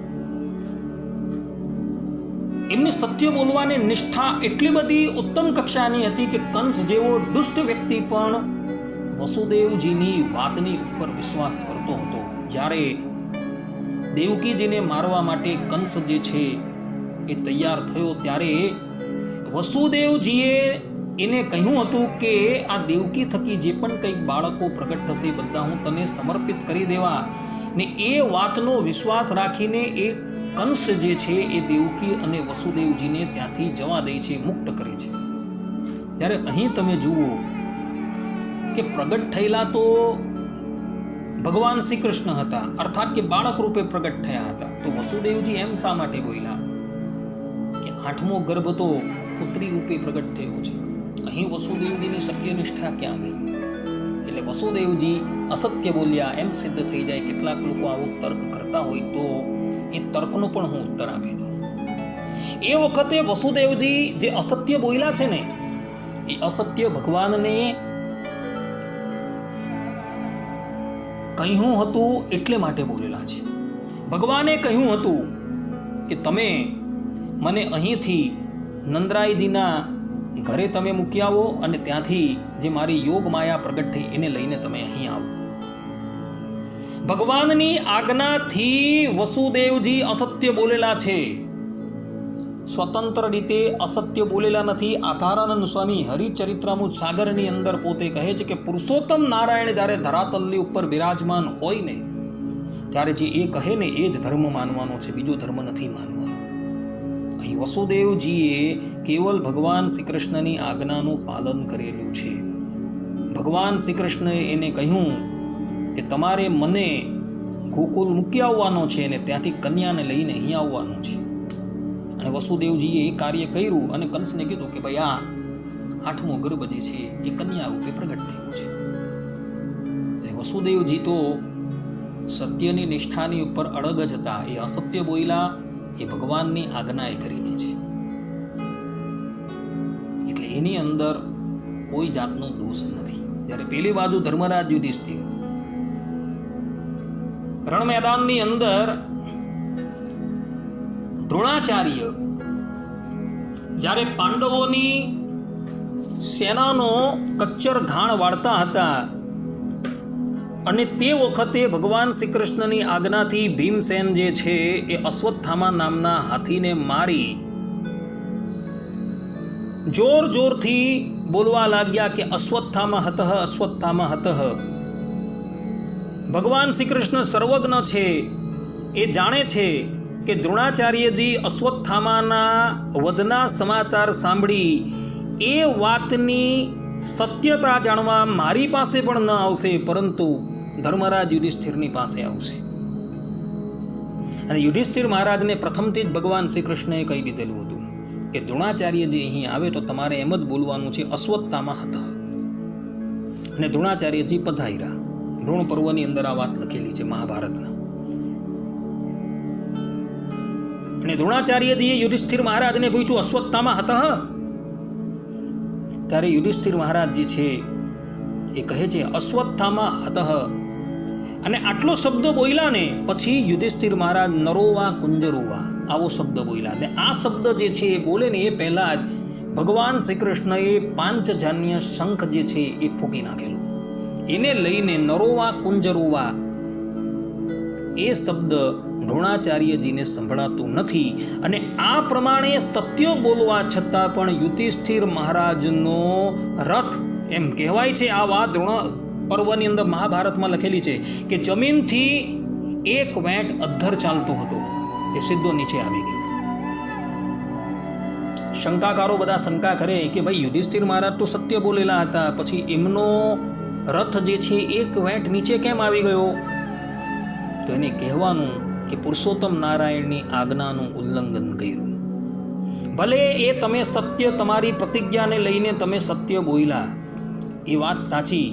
એમની સત્ય બોલવાની નિષ્ઠા એટલી બધી ઉત્તમ કક્ષાની હતી કે કંસ જેવો દુષ્ટ વ્યક્તિ પણ વસુદેવજીની વાતની ઉપર વિશ્વાસ કરતો હતો. જ્યારે દેવકીજીને મારવા માટે કંસ જે છે એ તૈયાર થયો ત્યારે વસુદેવજીએ એને કહ્યું હતું કે આ દેવકી થકી જે પણ કંઈક બાળકો પ્રગટ થશે બધા હું તને સમર્પિત કરી દેવા. ને એ વાતનો વિશ્વાસ રાખીને એ કંસ જે છે એ દેવકી અને વસુદેવજીને ત્યાંથી જવા દે છે, મુક્ત કરે છે. ત્યારે અહીં તમે જુઓ કે પ્રગટ થયેલા તો ભગવાન શ્રી કૃષ્ણ હતા, અર્થાત કે બાળક રૂપે પ્રગટ થયા હતા. તો વસુદેવજી એમ શા માટે બોલ્યા કે 8મો ગર્ભ તો પુત્રી રૂપે પ્રગટ થયો છે. અહીં વસુદેવજીની સત્યનિષ્ઠા ક્યાં ગઈ? એટલે વસુદેવજી અસત્ય બોલ્યા એમ સિદ્ધ થઈ જાય. કેટલાક લોકો આવો તર્ક કરતા હોય તો એ તર્કનો પણ હું ઉત્તર આપી દઉં. એ વખતે વસુદેવજી જે અસત્ય બોલ્યા છે ને એ અસત્ય ભગવાનને કહ્યું હતું એટલે માટે બોલેલા છે. ભગવાને કહ્યું હતું કે તમે મને અહીંથી નંદરાયજીના ઘરે તમે મૂકી આવો અને ત્યાંથી જે મારી યોગ માયા પ્રગટ થઈ એને લઈને તમે અહીં આવો. ભગવાનની આજ્ઞાથી વસુદેવજી અસત્ય બોલેલા છે, સ્વતંત્ર રીતે અસત્ય બોલેલા નથી. આધારાનંદ સ્વામી હરિચરિત્રામૃત સાગરની અંદર પોતે કહે છે કે પુરુષોત્તમ નારાયણ જ્યારે ધરાતલની ઉપર બિરાજમાન હોય ને ત્યારે જે એ કહે ને એ જ ધર્મ માનવાનો છે, બીજો ધર્મ નથી માનવાનો. અહીં વસુદેવજીએ કેવલ ભગવાન શ્રી કૃષ્ણની આજ્ઞાનું પાલન કરેલું છે. ભગવાન શ્રી કૃષ્ણએ એને કહ્યું કે તમારે મને ગોકુલ મૂકી આવવાનો છે અને ત્યાંથી કન્યાને લઈને અહીં આવવાનું છે. અને વસુદેવજીએ એ કાર્ય કર્યું અને કંસને કીધું કે ભાઈ આ 8મો ગર્ભ જે છે એ કન્યા રૂપે પ્રગટ થયો છે. વસુદેવજી તો સત્યની નિષ્ઠાની ઉપર અડગ જ હતા. એ અસત્ય બોલ્યા એ ભગવાનની આજ્ઞાએ કરીને છે, એટલે એની અંદર કોઈ જાતનો દોષ નથી. જ્યારે પેલી બાજુ ધર્મરાજ યુધિષ્ઠિર રણ મેદાનની અંદર દ્રોણાચાર્ય જ્યારે પાંડવોની સેનાનો કચ્ચર ઘાણ વાળતા હતા અને તે વખતે ભગવાન શ્રી કૃષ્ણની આજ્ઞાથી ભીમસેન જે છે એ અશ્વત્થામા નામના હાથીને મારી જોર જોરથી બોલવા લાગ્યા કે અશ્વત્થામા હતઃ અશ્વત્થામા હતઃ. ભગવાન શ્રી કૃષ્ણ સર્વજ્ઞ છે, એ જાણે છે કે દ્રોણાચાર્યજી અશ્વત્થામાના વધના સમાચાર સાંભળી એ વાતની સત્યતા જાણવા મારી પાસે પણ ન આવશે, પરંતુ ધર્મરાજ યુધિષ્ઠિરની પાસે આવશે. અને યુધિષ્ઠિર મહારાજને પ્રથમથી જ ભગવાન શ્રી કૃષ્ણએ કહી દીધેલું હતું કે દ્રોણાચાર્યજી અહીં આવે તો તમારે એમ જ બોલવાનું છે અશ્વત્થામા હતા. અને દ્રોણાચાર્યજી પધાર્યા. દ્રોણ પર્વની અંદર આ વાત લખેલી છે મહાભારતના. અને દ્રોણાચાર્યજીએ યુધિષ્ઠિર મહારાજને પૂછ્યું અશ્વત્થામા હતા? ત્યારે યુધિષ્ઠિર મહારાજ જે છે એ કહે છે અશ્વત્થામા હતા. અને આટલો શબ્દ બોલ્યા ને પછી યુધિષ્ઠિર મહારાજ નરોવા કુંજરોવા આવો શબ્દ બોલ્યા. ને આ શબ્દ જે છે એ બોલે ને એ પહેલા જ ભગવાન શ્રી કૃષ્ણએ પાંચજન્ય શંખ જે છે એ ફૂંકી નાખેલું. એને લઈને નરોવા કુંજરોવા એ શબ્દ દ્રોણાચાર્યજીને સંભળાતું નથી. અને આ પ્રમાણે સત્ય બોલવા છતાં પણ યુધિષ્ઠિર મહારાજનો રથ, એમ કહેવાય છે, આ વાત દ્રોણ પર્વની અંદર મહાભારતમાં લખેલી છે કે જમીનથી એક વેંટ અધ્ધર ચાલતો હતો, એ સીધો નીચે આવી ગયો. શંકાકારો બધા શંકા કરે કે ભાઈ યુધિષ્ઠિર મહારાજ તો સત્ય બોલેલા હતા, પછી એમનો રથ જે છે એક વેંટ નીચે કેમ આવી ગયો? તો એને કહેવાનું કે પુરુષોત્તમ નારાયણની આજ્ઞાનું ઉલ્લંઘન કર્યું. ભલે એ તમે સત્ય, તમારી પ્રતિજ્ઞાને લઈને તમે સત્ય બોલ્યા, એ વાત સાચી,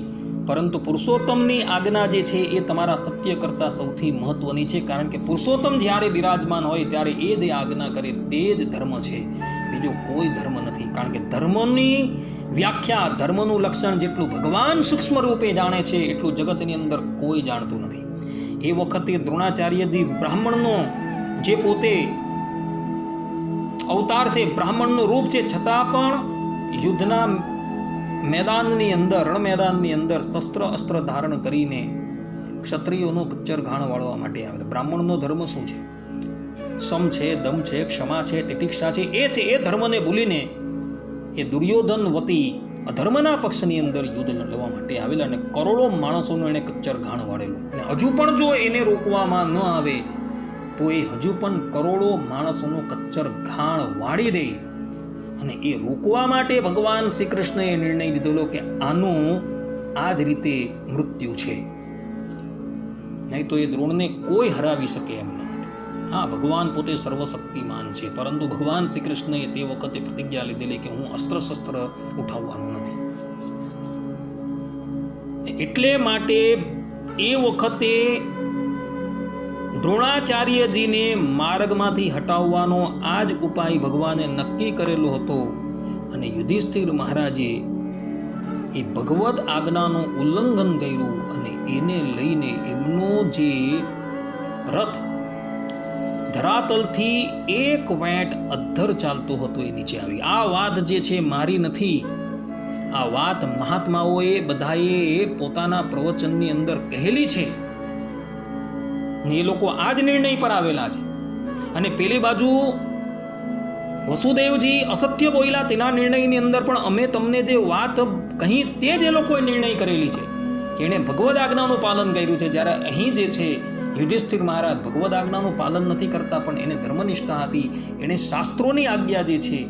પરંતુ પુરુષોત્તમની આજ્ઞા જે છે એ તમારા સત્ય કરતાં સૌથી મહત્વની છે. કારણ કે પુરુષોત્તમ જ્યારે બિરાજમાન હોય ત્યારે એ જે આજ્ઞા કરે તે જ ધર્મ છે, બીજો કોઈ ધર્મ નથી. કારણ કે ધર્મની વ્યાખ્યા, ધર્મનું લક્ષણ જેટલું ભગવાન સૂક્ષ્મ રૂપે જાણે છે એટલું જગતની અંદર કોઈ જાણતું નથી. એ વખતે દ્રોણાચાર્યજી બ્રાહ્મણનો જે પોતે અવતાર છે, બ્રાહ્મણનું રૂપ છે, છતાં પણ યુદ્ધના મેદાનની અંદર, રણ મેદાનની અંદર શસ્ત્ર અસ્ત્ર ધારણ કરીને ક્ષત્રિયોનો કચ્ચર ઘાણ વાળવા માટે આવે. બ્રાહ્મણનો ધર્મ શું છે? સમ છે, દમ છે, ક્ષમા છે, તિતિક્ષા છે, એ છે. એ ધર્મને ભૂલીને એ દુર્યોધન વતી અધર્મના પક્ષની અંદર યુદ્ધ લડવા માટે આવેલા અને કરોડો માણસોનું એને કચ્ચર ઘાણ વાળેલું. અને હજુ પણ જો એને રોકવામાં ન આવે તો એ હજુ પણ કરોડો માણસોનું કચ્ચર ઘાણ વાળી દે. અને એ રોકવા માટે ભગવાન શ્રી કૃષ્ણએ નિર્ણય લીધેલો કે આનું આ જ રીતે મૃત્યુ છે, નહીં તો એ દ્રોણને કોઈ હરાવી શકે એમ નથી. હા, ભગવાન પોતે સર્વશક્તિમાન છે, પરંતુ ભગવાન શ્રી કૃષ્ણએ તે વખતે પ્રતિજ્ઞા લીધેલી કે હું અસ્ત્ર શસ્ત્ર ઉઠાવવાનું નથી. એટલે માટે એ વખતે દ્રોણાચાર્યજીને માર્ગમાંથી હટાવવાનો આ જ ઉપાય ભગવાને નક્કી કરેલો હતો. અને યુધિષ્ઠિર મહારાજે એ ભગવદ આજ્ઞાનું ઉલ્લંઘન કર્યું અને એને લઈને એમનો જે રથ ધરાતલથી એક વેંટ અધ્ધર ચાલતો હતો એ નીચે આવી. આ વાત જે છે મારી નથી, આ વાત મહાત્માઓએ બધાએ પોતાના પ્રવચનની અંદર કહેલી છે. એ લોકો આ જ નિર્ણય પર આવેલા છે. અને પેલી બાજુ વસુદેવજી અસત્ય બોલ્યા, તેના નિર્ણયની અંદર પણ અમે તમને જે વાત કહી તે જ એ લોકોએ નિર્ણય કરેલી છે કે એણે ભગવદ આજ્ઞાનું પાલન કર્યું છે. જ્યારે અહીં જે છે યુધિષ્ઠિર મહારાજ ભગવદ આજ્ઞાનું પાલન નથી કરતા, પણ એને ધર્મનિષ્ઠા હતી, એણે શાસ્ત્રોની આજ્ઞા જે છે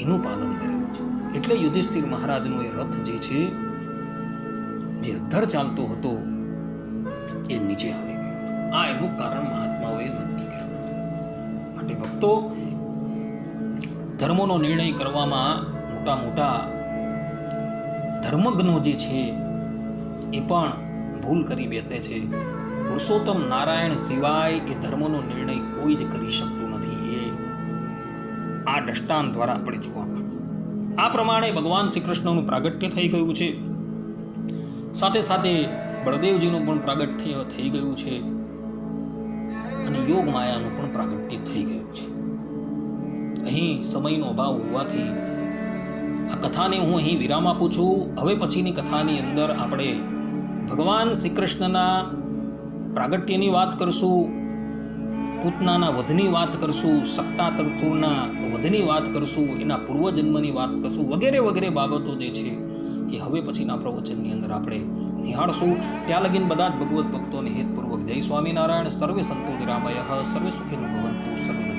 એનું પાલન કરેલું છે. એટલે યુધિષ્ઠિર મહારાજનો એ રથ જે છે, જે અધ્ધર ચાલતો હતો, એ નીચે આવી ગયો. આ એનું કારણ મહાત્માઓએ નક્કી કર્યું. માટે ભક્તો, ધર્મનો નિર્ણય કરવામાં મોટા મોટા ધર્મજ્ઞો જે છે એ પણ ભૂલ કરી બેસે છે. પુરુષોત્તમ નારાયણ સિવાય એ ધર્મનો નિર્ણય કોઈ જ કરી શકતું નથી. એ આ દ્રષ્ટાંત દ્વારા આપણે જોવા મળે. આ પ્રમાણે ભગવાન શ્રી કૃષ્ણનું પ્રાગટ્ય થઈ ગયું છે. સાથે સાથે બળદેવજીનું પણ પ્રાગટ્ય થઈ ગયું છે અને યોગ માયાનું પણ પ્રાગટ્ય થઈ ગયું છે. અહીં સમયનો અભાવ હોવાથી આ કથાને હું અહીં વિરામ આપું છું. હવે પછીની કથાની અંદર આપણે ભગવાન શ્રી કૃષ્ણના પ્રાગટ્યની વાત કરશું, પૂતનાના વધની વાત કરશું, સટ્ટાસુરના વધની વાત કરશું, એના પૂર્વજન્મની વાત કરશું, વગેરે વગેરે બાબતો જે છે એ હવે પછીના પ્રવચનની અંદર આપણે નિહાળશું. ત્યાં લગીન બધા જ ભગવત ભક્તોને હેતપૂર્વક જય સ્વામિનારાયણ. સર્વે સંતો નિરામય, સર્વે સુખિનો ભવંતુ, સર્વે